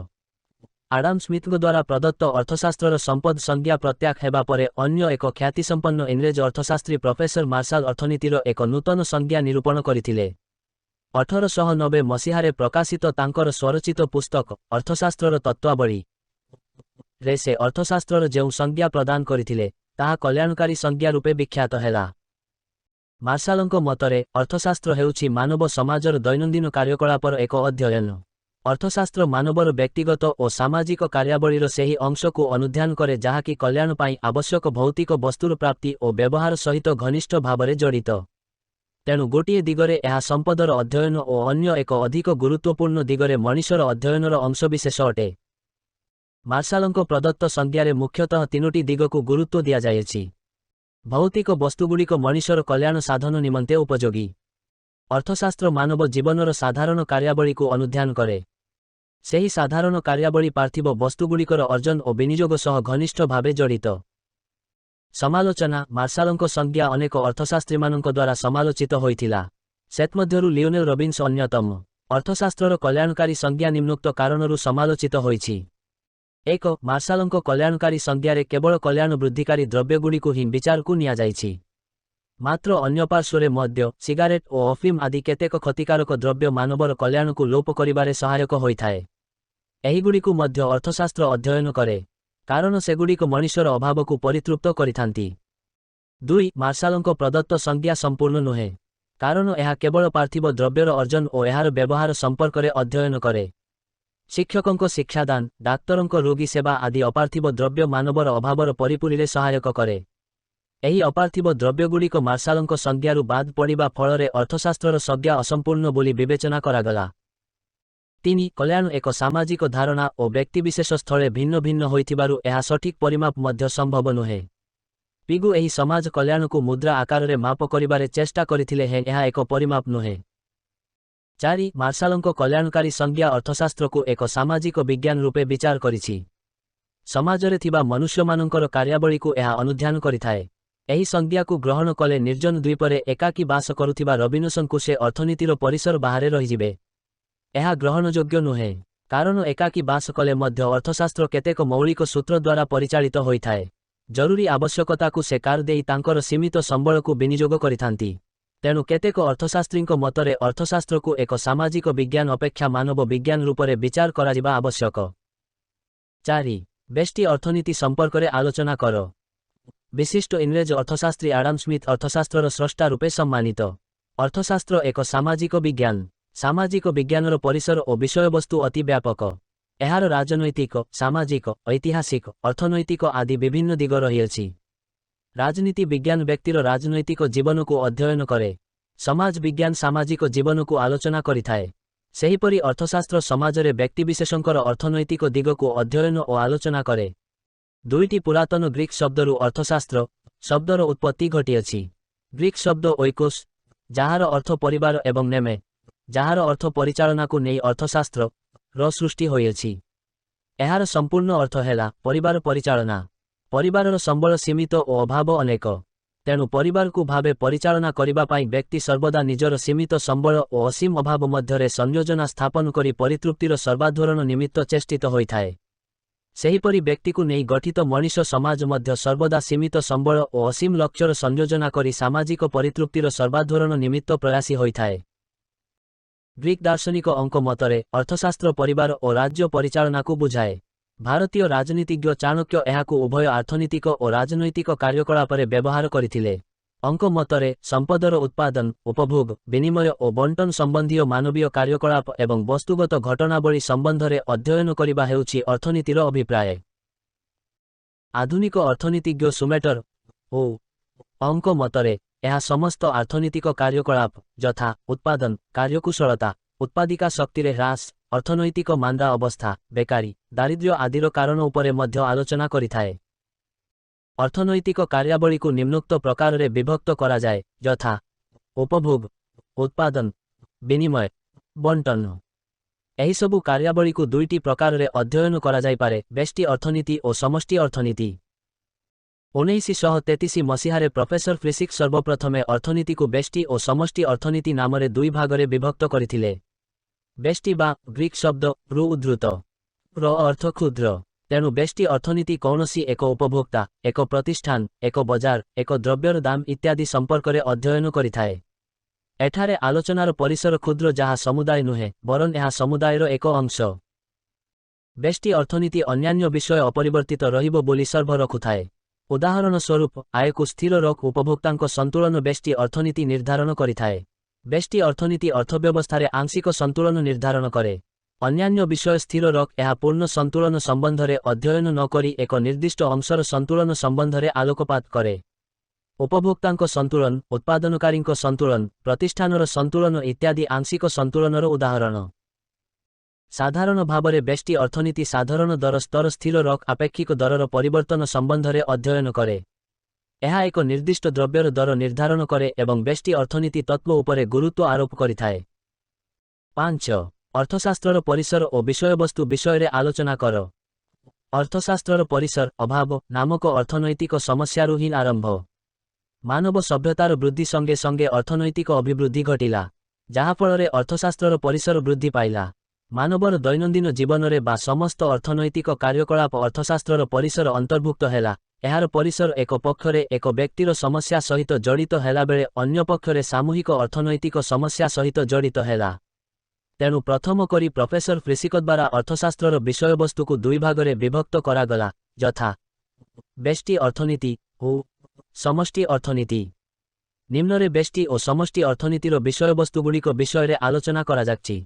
ଆଡାମ ସ୍ମିଥଙ୍କ ଦ୍ୱାରା ପ୍ରଦତ୍ତ ଅର୍ଥଶାସ୍ତ୍ରର ସମ୍ପଦ ସଂଜ୍ଞା ପ୍ରତ୍ୟାଖ୍ୟ ହେବା ପରେ ଅନ୍ୟ ଏକ ଖ୍ୟାତିସମ୍ପନ୍ନ ଇଂରେଜ ଅର୍ଥଶାସ୍ତ୍ରୀ ପ୍ରଫେସର ମାର୍ଶାଲ ଅର୍ଥନୀତିର ଏକ ନୂତନ ସଂଜ୍ଞା ନିରୂପଣ କରିଥିଲେ। 1890 ମସିହାରେ ପ୍ରକାଶିତ ତାଙ୍କର ସ୍ୱରଚିତ ପୁସ୍ତକ ଅର୍ଥଶାସ୍ତ୍ରର ତତ୍ତ୍ୱାବଳୀ ରେ ସେ ଅର୍ଥଶାସ୍ତ୍ରର ଯେଉଁ ସଂଜ୍ଞା ପ୍ରଦାନ କରିଥିଲେ ତାହା କଲ୍ୟାଣକାରୀ ସଂଜ୍ଞା ରୂପେ ବିଖ୍ୟାତ ହେଲା। ମାର୍ଶାଲଙ୍କ ମତରେ ଅର୍ଥଶାସ୍ତ୍ର ହେଉଛି ମାନବ ସମାଜର ଦୈନନ୍ଦିନ କାର୍ଯ୍ୟକଳାପର ଏକ ଅଧ୍ୟୟନ। ଅର୍ଥଶାସ୍ତ୍ର ମାନବର ବ୍ୟକ୍ତିଗତ ଓ ସାମାଜିକ କାର୍ଯ୍ୟାବଳୀର ସେହି ଅଂଶକୁ ଅନୁଧ୍ୟାନ କରେ ଯାହାକି କଲ୍ୟାଣ ପାଇଁ ଆବଶ୍ୟକ ଭୌତିକ ବସ୍ତୁର ପ୍ରାପ୍ତି ଓ ବ୍ୟବହାର ସହିତ ଘନିଷ୍ଠ ଭାବରେ ଜଡ଼ିତ। ତେଣୁ ଗୋଟିଏ ଦିଗରେ ଏହା ସମ୍ପଦର ଅଧ୍ୟୟନ ଓ ଅନ୍ୟ ଏକ ଅଧିକ ଗୁରୁତ୍ୱପୂର୍ଣ୍ଣ ଦିଗରେ ମଣିଷର ଅଧ୍ୟୟନର ଅଂଶବିଶେଷ ଅଟେ। ମାର୍ଶାଲଙ୍କ ପ୍ରଦତ୍ତ ସଂଜ୍ଞାରେ ମୁଖ୍ୟତଃ ତିନୋଟି ଦିଗକୁ ଗୁରୁତ୍ୱ ଦିଆଯାଇଛି। ଭୌତିକ ବସ୍ତୁଗୁଡ଼ିକ ମଣିଷର କଲ୍ୟାଣ ସାଧନ ନିମନ୍ତେ ଉପଯୋଗୀ। ଅର୍ଥଶାସ୍ତ୍ର ମାନବ ଜୀବନର ସାଧାରଣ କାର୍ଯ୍ୟାବଳୀକୁ ଅନୁଧ୍ୟାନ କରେ। ସେହି ସାଧାରଣ କାର୍ଯ୍ୟାବଳୀ ପାର୍ଥିବ ବସ୍ତୁଗୁଡ଼ିକର ଅର୍ଜନ ଓ ବିନିଯୋଗ ସହ ଘନିଷ୍ଠ ଭାବେ ଜଡ଼ିତ। ସମାଲୋଚନା। ମାର୍ଶାଲଙ୍କ ସଂଜ୍ଞା ଅନେକ ଅର୍ଥଶାସ୍ତ୍ରୀମାନଙ୍କ ଦ୍ୱାରା ସମାଲୋଚିତ ହୋଇଥିଲା। ସେଥିମଧ୍ୟରୁ ଲିଓନେଲ ରବିନ୍ସ ଅନ୍ୟତମ। ଅର୍ଥଶାସ୍ତ୍ରର କଲ୍ୟାଣକାରୀ ସଂଜ୍ଞା ନିମ୍ନୋକ୍ତ କାରଣରୁ ସମାଲୋଚିତ ହୋଇଛି। 1. ମାର୍ଶାଲଙ୍କ କଲ୍ୟାଣକାରୀ ସଂଜ୍ଞାରେ କେବଳ କଲ୍ୟାଣ ବୃଦ୍ଧିକାରୀ ଦ୍ରବ୍ୟଗୁଡ଼ିକୁ ହିଁ ବିଚାରକୁ ନିଆଯାଇଛି। ମାତ୍ର ଅନ୍ୟ ପାର୍ଶ୍ୱରେ ମଦ୍ୟ, ସିଗାରେଟ୍ ଓ ଅଫିମ ଆଦି କେତେକ କ୍ଷତିକାରକ ଦ୍ରବ୍ୟ ମାନବର କଲ୍ୟାଣକୁ ଲୋପ କରିବାରେ ସହାୟକ ହୋଇଥାଏ। ଏହିଗୁଡ଼ିକୁ ମଧ୍ୟ ଅର୍ଥଶାସ୍ତ୍ର ଅଧ୍ୟୟନ କରେ, କାରଣ ସେଗୁଡ଼ିକ ମଣିଷର ଅଭାବକୁ ପରିତୃପ୍ତ କରିଥାନ୍ତି। 2. ମାର୍ଶାଲଙ୍କ ପ୍ରଦତ୍ତ ସଂଜ୍ଞା ସମ୍ପୂର୍ଣ୍ଣ ନୁହେଁ, କାରଣ ଏହା କେବଳ ପାର୍ଥିବ ଦ୍ରବ୍ୟର ଅର୍ଜନ ଓ ଏହାର ବ୍ୟବହାର ସମ୍ପର୍କରେ ଅଧ୍ୟୟନ କରେ। ଶିକ୍ଷକଙ୍କ ଶିକ୍ଷାଦାନ, ଡାକ୍ତରଙ୍କ ରୋଗୀ ସେବା ଆଦି ଅପାର୍ଥିବ ଦ୍ରବ୍ୟ ମାନବର ଅଭାବର ପରିପୂରିରେ ସହାୟକ କରେ। ଏହି ଅପାର୍ଥିବ ଦ୍ରବ୍ୟଗୁଡ଼ିକ ମାର୍ଶାଲଙ୍କ ସଂଜ୍ଞାରୁ ବାଦ୍ ପଡ଼ିବା ଫଳରେ ଅର୍ଥଶାସ୍ତ୍ରର ସଂଜ୍ଞା ଅସମ୍ପୂର୍ଣ୍ଣ ବୋଲି ବିବେଚନା କରାଗଲା। 3. କଲ୍ୟାଣ ଏକ ସାମାଜିକ ଧାରଣା ଓ ବ୍ୟକ୍ତିବିଶେଷ ସ୍ଥଳେ ଭିନ୍ନ ଭିନ୍ନ ହୋଇଥିବାରୁ ଏହା ସଠିକ୍ ପରିମାପ ମଧ୍ୟ ସମ୍ଭବ ନୁହେଁ। ପିଗୁ ଏହି ସମାଜ କଲ୍ୟାଣକୁ ମୁଦ୍ରା ଆକାରରେ ମାପ କରିବାରେ ଚେଷ୍ଟା କରିଥିଲେ ହେଁ ଏହା ଏକ ପରିମାପ ନୁହେଁ। 4. ମାର୍ଶାଲଙ୍କ କଲ୍ୟାଣକାରୀ ସଂଜ୍ଞା ଅର୍ଥଶାସ୍ତ୍ରକୁ ଏକ ସାମାଜିକ ବିଜ୍ଞାନ ରୂପେ ବିଚାର କରିଛି। ସମାଜରେ ଥିବା ମନୁଷ୍ୟମାନଙ୍କର କାର୍ଯ୍ୟାବଳୀକୁ ଏହା ଅନୁଧ୍ୟାନ କରିଥାଏ। ଏହି ସଂଜ୍ଞାକୁ ଗ୍ରହଣ କଲେ ନିର୍ଜନ ଦ୍ୱୀପରେ ଏକାକୀ ବାସ କରୁଥିବା ରବିନସନଙ୍କୁ ସେ ଅର୍ଥନୀତିର ପରିସର ବାହାରେ ରହିଯିବେ। ଏହା ଗ୍ରହଣଯୋଗ୍ୟ ନୁହେଁ, କାରଣ ଏକାକୀ ବାସ କଲେ ମଧ୍ୟ ଅର୍ଥଶାସ୍ତ୍ର କେତେକ ମୌଳିକ ସୂତ୍ର ଦ୍ୱାରା ପରିଚାଳିତ ହୋଇଥାଏ। ଜରୁରୀ ଆବଶ୍ୟକତାକୁ ସେ କାର୍ ଦେଇ ତାଙ୍କର ସୀମିତ ସମ୍ବଳକୁ ବିନିଯୋଗ କରିଥାନ୍ତି। ତେଣୁ କେତେକ ଅର୍ଥଶାସ୍ତ୍ରୀଙ୍କ ମତରେ ଅର୍ଥଶାସ୍ତ୍ରକୁ ଏକ ସାମାଜିକ ବିଜ୍ଞାନ ଅପେକ୍ଷା ମାନବ ବିଜ୍ଞାନ ରୂପରେ ବିଚାର କରାଯିବା ଆବଶ୍ୟକ। 4. ବ୍ୟଷ୍ଟି ଅର୍ଥନୀତି ସମ୍ପର୍କରେ ଆଲୋଚନା କର। ବିଶିଷ୍ଟ ଇଂରେଜ ଅର୍ଥଶାସ୍ତ୍ରୀ ଆଡାମ ସ୍ମିଥ ଅର୍ଥଶାସ୍ତ୍ରର ସ୍ରଷ୍ଟା ରୂପେ ସମ୍ମାନିତ। ଅର୍ଥଶାସ୍ତ୍ର ଏକ ସାମାଜିକ ବିଜ୍ଞାନ। ସାମାଜିକ ବିଜ୍ଞାନର ପରିସର ଓ ବିଷୟବସ୍ତୁ ଅତି ବ୍ୟାପକ। ଏହାର ରାଜନୈତିକ, ସାମାଜିକ, ଐତିହାସିକ, ଅର୍ଥନୈତିକ ଆଦି ବିଭିନ୍ନ ଦିଗ ରହିଅଛି। ରାଜନୀତି ବିଜ୍ଞାନ ବ୍ୟକ୍ତିର ରାଜନୈତିକ ଜୀବନକୁ ଅଧ୍ୟୟନ କରେ। ସମାଜ ବିଜ୍ଞାନ ସାମାଜିକ ଜୀବନକୁ ଆଲୋଚନା କରିଥାଏ। ସେହିପରି ଅର୍ଥଶାସ୍ତ୍ର ସମାଜରେ ବ୍ୟକ୍ତିବିଶେଷଙ୍କର ଅର୍ଥନୈତିକ ଦିଗକୁ ଅଧ୍ୟୟନ ଓ ଆଲୋଚନା କରେ। 2ଟି ପୁରାତନ ଗ୍ରୀକ୍ ଶବ୍ଦରୁ ଅର୍ଥଶାସ୍ତ୍ର ଶବ୍ଦର ଉତ୍ପତ୍ତି ଘଟିଅଛି। ଗ୍ରୀକ୍ ଶବ୍ଦ ଓଇକୋସ୍, ଯାହାର ଅର୍ଥ ପରିବାର ଏବଂ ନେମେ, ଯାହାର ଅର୍ଥ ପରିଚାଳନାକୁ ନେଇ ଅର୍ଥଶାସ୍ତ୍ର ର ସୃଷ୍ଟି ହୋଇଅଛି। ଏହାର ସମ୍ପୂର୍ଣ୍ଣ ଅର୍ଥ ହେଲା ପରିବାର ପରିଚାଳନା। ପରିବାରର ସମ୍ବଳ ସୀମିତ ଓ ଅଭାବ ଅନେକ। ତେଣୁ ପରିବାରକୁ ଭାବେ ପରିଚାଳନା କରିବା ପାଇଁ ବ୍ୟକ୍ତି ସର୍ବଦା ନିଜର ସୀମିତ ସମ୍ବଳ ଓ ଅସୀମ ଅଭାବ ମଧ୍ୟରେ ସଂଯୋଜନା ସ୍ଥାପନ କରି ପରିତୃପ୍ତିର ସର୍ବାଧ୍ୱରଣ ନିମିତ୍ତ ଚେଷ୍ଟିତ ହୋଇଥାଏ। ସେହିପରି ବ୍ୟକ୍ତିକୁ ନେଇ ଗଠିତ ମଣିଷ ସମାଜ ମଧ୍ୟ ସର୍ବଦା ସୀମିତ ସମ୍ବଳ ଓ ଅସୀମ ଲକ୍ଷ୍ୟର ସଂଯୋଜନା କରି ସାମାଜିକ ପରିତୃପ୍ତିର ସର୍ବାଧ୍ୱରଣ ନିମିତ୍ତ ପ୍ରୟାସୀ ହୋଇଥାଏ। ଗ୍ରୀକ୍ ଦାର୍ଶନିକ ଅଙ୍କ ମତରେ ଅର୍ଥଶାସ୍ତ୍ର ପରିବାର ଓ ରାଜ୍ୟ ପରିଚାଳନାକୁ ବୁଝାଏ। ଭାରତୀୟ ରାଜନୀତିଜ୍ଞ ଚାଣକ୍ୟ ଏହାକୁ ଉଭୟ ଆର୍ଥନୀତିକ ଓ ରାଜନୈତିକ କାର୍ଯ୍ୟକଳାପରେ ବ୍ୟବହାର କରିଥିଲେ। ଅଙ୍କ ମତରେ ସମ୍ପଦର ଉତ୍ପାଦନ, ଉପଭୋଗ, ବିନିମୟ ଓ ବଣ୍ଟନ ସମ୍ବନ୍ଧୀୟ ମାନବୀୟ କାର୍ଯ୍ୟକଳାପ ଏବଂ ବସ୍ତୁଗତ ଘଟଣାବଳୀ ସମ୍ବନ୍ଧରେ ଅଧ୍ୟୟନ କରିବା ହେଉଛି ଅର୍ଥନୀତିର ଅଭିପ୍ରାୟ। ଆଧୁନିକ ଅର୍ଥନୀତିଜ୍ଞ ସୁମେଟର ଓ ଅଙ୍କ ମତରେ ଏହା ସମସ୍ତ ଆର୍ଥନୀତିକ କାର୍ଯ୍ୟକଳାପ ଯଥା ଉତ୍ପାଦନ, କାର୍ଯ୍ୟକୁଶଳତା, ଉତ୍ପାଦିକା ଶକ୍ତିରେ ହ୍ରାସ, ଅର୍ଥନୈତିକ ମାନ୍ଦା ଅବସ୍ଥା, ବେକାରୀ, ଦାରିଦ୍ର୍ୟ ଆଦିର କାରଣ ଉପରେ ମଧ୍ୟ ଆଲୋଚନା କରିଥାଏ। ଅର୍ଥନୈତିକ କାର୍ଯ୍ୟାବଳୀକୁ ନିମ୍ନୋକ୍ତ ପ୍ରକାରରେ ବିଭକ୍ତ କରାଯାଏ ଯଥା ଉପଭୋଗ, ଉତ୍ପାଦନ, ବିନିମୟ, ବଣ୍ଟନ। ଏହିସବୁ କାର୍ଯ୍ୟାବଳୀକୁ 2ଟି ପ୍ରକାରରେ ଅଧ୍ୟୟନ କରାଯାଇପାରେ, ବ୍ୟଷ୍ଟି ଅର୍ଥନୀତି ଓ ସମଷ୍ଟି ଅର୍ଥନୀତି। 1933 ମସିହାରେ ପ୍ରଫେସର ଫ୍ରିସିକ୍ ସର୍ବପ୍ରଥମେ ଅର୍ଥନୀତିକୁ ବ୍ୟଷ୍ଟି ଓ ସମଷ୍ଟି ଅର୍ଥନୀତି ନାମରେ 2 ଭାଗରେ ବିଭକ୍ତ କରିଥିଲେ। ବ୍ୟଷ୍ଟି ବା ଗ୍ରୀକ୍ ଶବ୍ଦ ରୁ ଉଦ୍ଧୃତ ର ଅର୍ଥ କ୍ଷୁଦ୍ର। ତେଣୁ ବ୍ୟଷ୍ଟି ଅର୍ଥନୀତି କୌଣସି ଏକ ଉପଭୋକ୍ତା, ଏକ ପ୍ରତିଷ୍ଠାନ, ଏକ ବଜାର, ଏକ ଦ୍ରବ୍ୟର ଦାମ ଇତ୍ୟାଦି ସମ୍ପର୍କରେ ଅଧ୍ୟୟନ କରିଥାଏ। ଏଠାରେ ଆଲୋଚନାର ପରିସର କ୍ଷୁଦ୍ର ଯାହା ସମୁଦାୟ ନୁହେଁ, ବରଂ ଏହା ସମୁଦାୟର ଏକ ଅଂଶ। ବ୍ୟଷ୍ଟି ଅର୍ଥନୀତି ଅନ୍ୟାନ୍ୟ ବିଷୟ ଅପରିବର୍ତ୍ତିତ ରହିବ ବୋଲି ସର୍ଭ ରଖୁଥାଏ। ଉଦାହରଣ ସ୍ୱରୂପ ଆୟକୁ ସ୍ଥିର ରଖ ଉପଭୋକ୍ତାଙ୍କ ସନ୍ତୁଳନ ବ୍ୟଷ୍ଟି ଅର୍ଥନୀତି ନିର୍ଦ୍ଧାରଣ କରିଥାଏ। ବ୍ୟଷ୍ଟି ଅର୍ଥନୀତି ଅର୍ଥବ୍ୟବସ୍ଥାରେ ଆଂଶିକ ସନ୍ତୁଳନ ନିର୍ଦ୍ଧାରଣ କରେ। ଅନ୍ୟାନ୍ୟ ବିଷୟ ସ୍ଥିର ରଖ ଏହା ପୂର୍ଣ୍ଣ ସନ୍ତୁଳନ ସମ୍ବନ୍ଧରେ ଅଧ୍ୟୟନ ନ କରି ଏକ ନିର୍ଦ୍ଦିଷ୍ଟ ଅଂଶର ସନ୍ତୁଳନ ସମ୍ବନ୍ଧରେ ଆଲୋକପାତ କରେ। ଉପଭୋକ୍ତାଙ୍କ ସନ୍ତୁଳନ, ଉତ୍ପାଦନକାରୀଙ୍କ ସନ୍ତୁଳନ, ପ୍ରତିଷ୍ଠାନର ସନ୍ତୁଳନ ଇତ୍ୟାଦି ଆଂଶିକ ସନ୍ତୁଳନର ଉଦାହରଣ। ସାଧାରଣ ଭାବରେ ବ୍ୟଷ୍ଟି ଅର୍ଥନୀତି ସାଧାରଣ ଦର ସ୍ତର ସ୍ଥିର ରଖ ଆପେକ୍ଷିକ ଦରର ପରିବର୍ତ୍ତନ ସମ୍ବନ୍ଧରେ ଅଧ୍ୟୟନ କରେ। ଏହା ଏକ ନିର୍ଦ୍ଦିଷ୍ଟ ଦ୍ରବ୍ୟର ଦର ନିର୍ଦ୍ଧାରଣ କରେ ଏବଂ ବ୍ୟଷ୍ଟି ଅର୍ଥନୀତି ତତ୍ତ୍ୱ ଉପରେ ଗୁରୁତ୍ୱ ଆରୋପ କରିଥାଏ। 5. ଅର୍ଥଶାସ୍ତ୍ରର ପରିସର ଓ ବିଷୟବସ୍ତୁ ବିଷୟରେ ଆଲୋଚନା କର। ଅର୍ଥଶାସ୍ତ୍ରର ପରିସର ଅଭାବ ନାମକ ଅର୍ଥନୈତିକ ସମସ୍ୟାରୁ ହିଁ ଆରମ୍ଭ। ମାନବ ସଭ୍ୟତାର ବୃଦ୍ଧି ସଙ୍ଗେ ସଙ୍ଗେ ଅର୍ଥନୈତିକ ଅଭିବୃଦ୍ଧି ଘଟିଲା, ଯାହାଫଳରେ ଅର୍ଥଶାସ୍ତ୍ରର ପରିସର ବୃଦ୍ଧି ପାଇଲା। ମାନବର ଦୈନନ୍ଦିନ ଜୀବନରେ ବା ସମସ୍ତ ଅର୍ଥନୈତିକ କାର୍ଯ୍ୟକଳାପ ଅର୍ଥଶାସ୍ତ୍ରର ପରିସର ଅନ୍ତର୍ଭୁକ୍ତ ହେଲା। ଏହାର ପରିସର ଏକ ପକ୍ଷରେ ଏକ ବ୍ୟକ୍ତିର ସମସ୍ୟା ସହିତ ଜଡ଼ିତ ହେଲାବେଳେ ଅନ୍ୟ ପକ୍ଷରେ ସାମୂହିକ ଅର୍ଥନୈତିକ ସମସ୍ୟା ସହିତ ଜଡ଼ିତ ହେଲା। ତେଣୁ ପ୍ରଥମ କରି ପ୍ରଫେସର ଫ୍ରିସିକ ଦ୍ୱାରା ଅର୍ଥଶାସ୍ତ୍ରର ବିଷୟବସ୍ତୁକୁ 2 ଭାଗରେ ବିଭକ୍ତ କରାଗଲା ଯଥା ବ୍ୟଷ୍ଟି ଅର୍ଥନୀତି ଓ ସମଷ୍ଟି ଅର୍ଥନୀତି। ନିମ୍ନରେ ବ୍ୟଷ୍ଟି ଓ ସମଷ୍ଟି ଅର୍ଥନୀତିର ବିଷୟବସ୍ତୁଗୁଡ଼ିକ ବିଷୟରେ ଆଲୋଚନା କରାଯାଉଛି।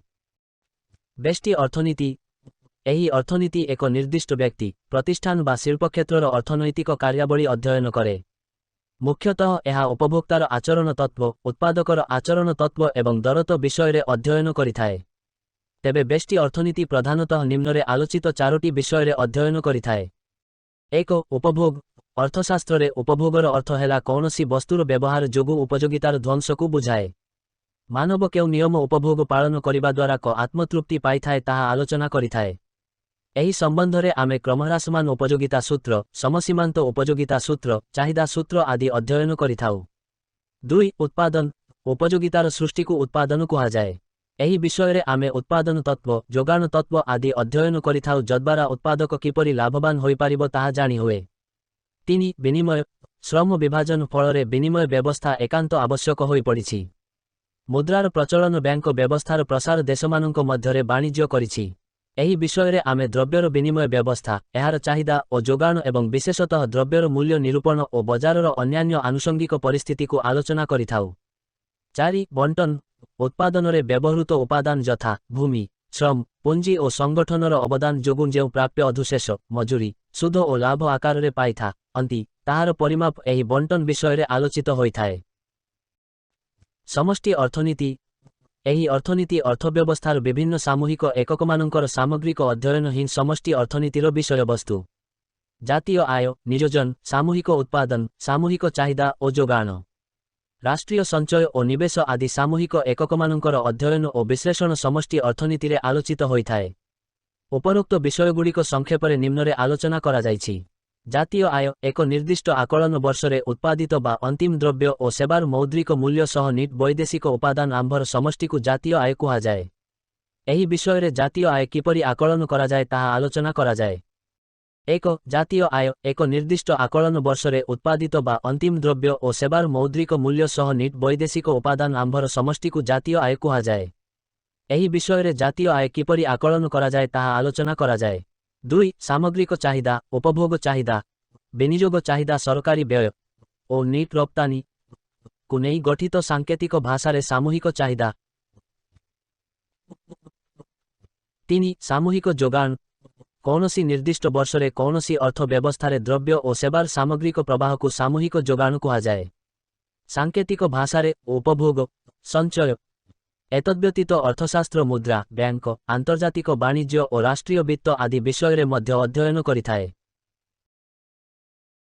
ବ୍ୟଷ୍ଟି ଅର୍ଥନୀତି ଏହି ଅର୍ଥନୀତି ଏକ ନିର୍ଦ୍ଦିଷ୍ଟ ବ୍ୟକ୍ତି, ପ୍ରତିଷ୍ଠାନ ବା ଶିଳ୍ପକ୍ଷେତ୍ରର ଅର୍ଥନୈତିକ କାର୍ଯ୍ୟାବଳୀ ଅଧ୍ୟୟନ କରେ। ମୁଖ୍ୟତଃ ଏହା ଉପଭୋକ୍ତାର ଆଚରଣ ତତ୍ତ୍ୱ, ଉତ୍ପାଦକର ଆଚରଣ ତତ୍ତ୍ୱ ଏବଂ ଦରତ ବିଷୟରେ ଅଧ୍ୟୟନ କରିଥାଏ। ତେବେ ବ୍ୟଷ୍ଟି ଅର୍ଥନୀତି ପ୍ରଧାନତଃ ନିମ୍ନରେ ଆଲୋଚିତ ଚାରୋଟି ବିଷୟରେ ଅଧ୍ୟୟନ କରିଥାଏ। 1. ଉପଭୋଗ। ଅର୍ଥଶାସ୍ତ୍ରରେ ଉପଭୋଗର ଅର୍ଥ ହେଲା କୌଣସି ବସ୍ତୁର ବ୍ୟବହାର ଯୋଗୁଁ ଉପଯୋଗିତାର ଧ୍ୱଂସକୁ ବୁଝାଏ। ମାନବ କେଉଁ ନିୟମ ଉପଭୋଗ ପାଳନ କରିବା ଦ୍ୱାରା ଆତ୍ମତୃପ୍ତି ପାଇଥାଏ ତାହା ଆଲୋଚନା କରିଥାଏ। ଏହି ସମ୍ବନ୍ଧରେ ଆମେ କ୍ରମହ୍ରାସମାନ ଉପଯୋଗିତା ସୂତ୍ର, ସମସୀମାନ୍ତ ଉପଯୋଗିତା ସୂତ୍ର, ଚାହିଦା ସୂତ୍ର ଆଦି ଅଧ୍ୟୟନ କରିଥାଉ। 2. ଉତ୍ପାଦନ। ଉପଯୋଗିତାର ସୃଷ୍ଟିକୁ ଉତ୍ପାଦନ କୁହାଯାଏ। ଏହି ବିଷୟରେ ଆମେ ଉତ୍ପାଦନ ତତ୍ତ୍ୱ, ଯୋଗାଣ ତତ୍ତ୍ୱ ଆଦି ଅଧ୍ୟୟନ କରିଥାଉ ଯଦ୍ୱାରା ଉତ୍ପାଦକ କିପରି ଲାଭବାନ ହୋଇପାରିବ ତାହା ଜାଣିହୁଏ। 3. ବିନିମୟ। ଶ୍ରମ ବିଭାଜନ ଫଳରେ ବିନିମୟ ବ୍ୟବସ୍ଥା ଏକାନ୍ତ ଆବଶ୍ୟକ ହୋଇପଡ଼ିଛି। ମୁଦ୍ରାର ପ୍ରଚଳନ ବ୍ୟାଙ୍କ ବ୍ୟବସ୍ଥାର ପ୍ରସାର ଦେଶମାନଙ୍କ ମଧ୍ୟରେ ବାଣିଜ୍ୟ କରିଛି। ଏହି ବିଷୟରେ ଆମେ ଦ୍ରବ୍ୟର ବିନିମୟ ବ୍ୟବସ୍ଥା, ଏହାର ଚାହିଦା ଓ ଯୋଗାଣ ଏବଂ ବିଶେଷତଃ ଦ୍ରବ୍ୟର ମୂଲ୍ୟ ନିରୂପଣ ଓ ବଜାରର ଅନ୍ୟାନ୍ୟ ଆନୁଷଙ୍ଗିକ ପରିସ୍ଥିତିକୁ ଆଲୋଚନା କରିଥାଉ। 4. ବଣ୍ଟନ। ଉତ୍ପାଦନରେ ବ୍ୟବହୃତ ଉପାଦାନ ଯଥା ଭୂମି, ଶ୍ରମ, ପୁଞ୍ଜି ଓ ସଂଗଠନର ଅବଦାନ ଯୋଗୁଁ ଯେଉଁ ପ୍ରାପ୍ୟ ଅଧିଶେଷ, ମଜୁରୀ, ସୁଧ ଓ ଲାଭ ଆକାରରେ ପାଇଥାନ୍ତି ତାହାର ପରିମାପ ଏହି ବଣ୍ଟନ ବିଷୟରେ ଆଲୋଚିତ ହୋଇଥାଏ। ସମଷ୍ଟି ଅର୍ଥନୀତି। ଏହି ଅର୍ଥନୀତି ଅର୍ଥବ୍ୟବସ୍ଥାର ବିଭିନ୍ନ ସାମୂହିକ ଏକକମାନଙ୍କର ସାମଗ୍ରିକ ଅଧ୍ୟୟନ ହିଁ ସମଷ୍ଟି ଅର୍ଥନୀତିର ବିଷୟବସ୍ତୁ। ଜାତୀୟ ଆୟ, ନିଯୋଜନ, ସାମୂହିକ ଉତ୍ପାଦନ, ସାମୂହିକ ଚାହିଦା ଓ ଯୋଗାଣ, ରାଷ୍ଟ୍ରୀୟ ସଞ୍ଚୟ ଓ ନିବେଶ ଆଦି ସାମୂହିକ ଏକକମାନଙ୍କର ଅଧ୍ୟୟନ ଓ ବିଶ୍ଳେଷଣ ସମଷ୍ଟି ଅର୍ଥନୀତିରେ ଆଲୋଚିତ ହୋଇଥାଏ। ଉପରୋକ୍ତ ବିଷୟଗୁଡ଼ିକ ସଂକ୍ଷେପରେ ନିମ୍ନରେ ଆଲୋଚନା କରାଯାଇଛି। ଜାତୀୟ ଆୟ ଏକ ନିର୍ଦ୍ଦିଷ୍ଟ ଆକଳନ ବର୍ଷରେ ଉତ୍ପାଦିତ ବା ଅନ୍ତିମ ଦ୍ରବ୍ୟ ଓ ସେବାର ମୌଦ୍ରିକ ମୂଲ୍ୟ ସହ ନିଟ୍ ବୈଦେଶିକ ଉପାଦାନ ଆମ୍ଭର ସମଷ୍ଟିକୁ ଜାତୀୟ ଆୟ କୁହାଯାଏ। ଏହି ବିଷୟରେ ଜାତୀୟ ଆୟ କିପରି ଆକଳନ କରାଯାଏ ତାହା ଆଲୋଚନା କରାଯାଏ। 1. ଜାତୀୟ ଆୟ ଏକ ନିର୍ଦ୍ଦିଷ୍ଟ ଆକଳନ ବର୍ଷରେ ଉତ୍ପାଦିତ ବା ଅନ୍ତିମ ଦ୍ରବ୍ୟ ଓ ସେବାର ମୌଦ୍ରିକ ମୂଲ୍ୟ ସହ ନିଟ୍ ବୈଦେଶିକ ଉପାଦାନ ଆମ୍ଭର ସମଷ୍ଟିକୁ ଜାତୀୟ ଆୟ କୁହାଯାଏ। ଏହି ବିଷୟରେ ଜାତୀୟ ଆୟ କିପରି ଆକଳନ କରାଯାଏ ତାହା ଆଲୋଚନା କରାଯାଏ। 2. ସାମଗ୍ରିକ ଚାହିଦା, ଉପଭୋଗ ଚାହିଦା, ବିନିଯୋଗ ଚାହିଦା, ସରକାରୀ ବ୍ୟୟ ଓ ନିଟ୍ ରପ୍ତାନିକୁ ନେଇ ଗଠିତ ସାଙ୍କେତିକ ଭାଷାରେ ସାମୂହିକ ଚାହିଦା। 3. ସାମୂହିକ ଯୋଗାଣ। କୌଣସି ନିର୍ଦ୍ଦିଷ୍ଟ ବର୍ଷରେ କୌଣସି ଅର୍ଥ ବ୍ୟବସ୍ଥାରେ ଦ୍ରବ୍ୟ ଓ ସେବାର ସାମଗ୍ରିକ ପ୍ରବାହକୁ ସାମୂହିକ ଯୋଗାଣ କୁହାଯାଏ। ସାଙ୍କେତିକ ଭାଷାରେ ଉପଭୋଗ, ସଞ୍ଚୟ। ଏତଦ୍ବ୍ୟତୀତ ଅର୍ଥଶାସ୍ତ୍ର ମୁଦ୍ରା, ବ୍ୟାଙ୍କ, ଆନ୍ତର୍ଜାତିକ ବାଣିଜ୍ୟ ଓ ରାଷ୍ଟ୍ରୀୟ ବିତ୍ତ ଆଦି ବିଷୟରେ ମଧ୍ୟ ଅଧ୍ୟୟନ କରିଥାଏ।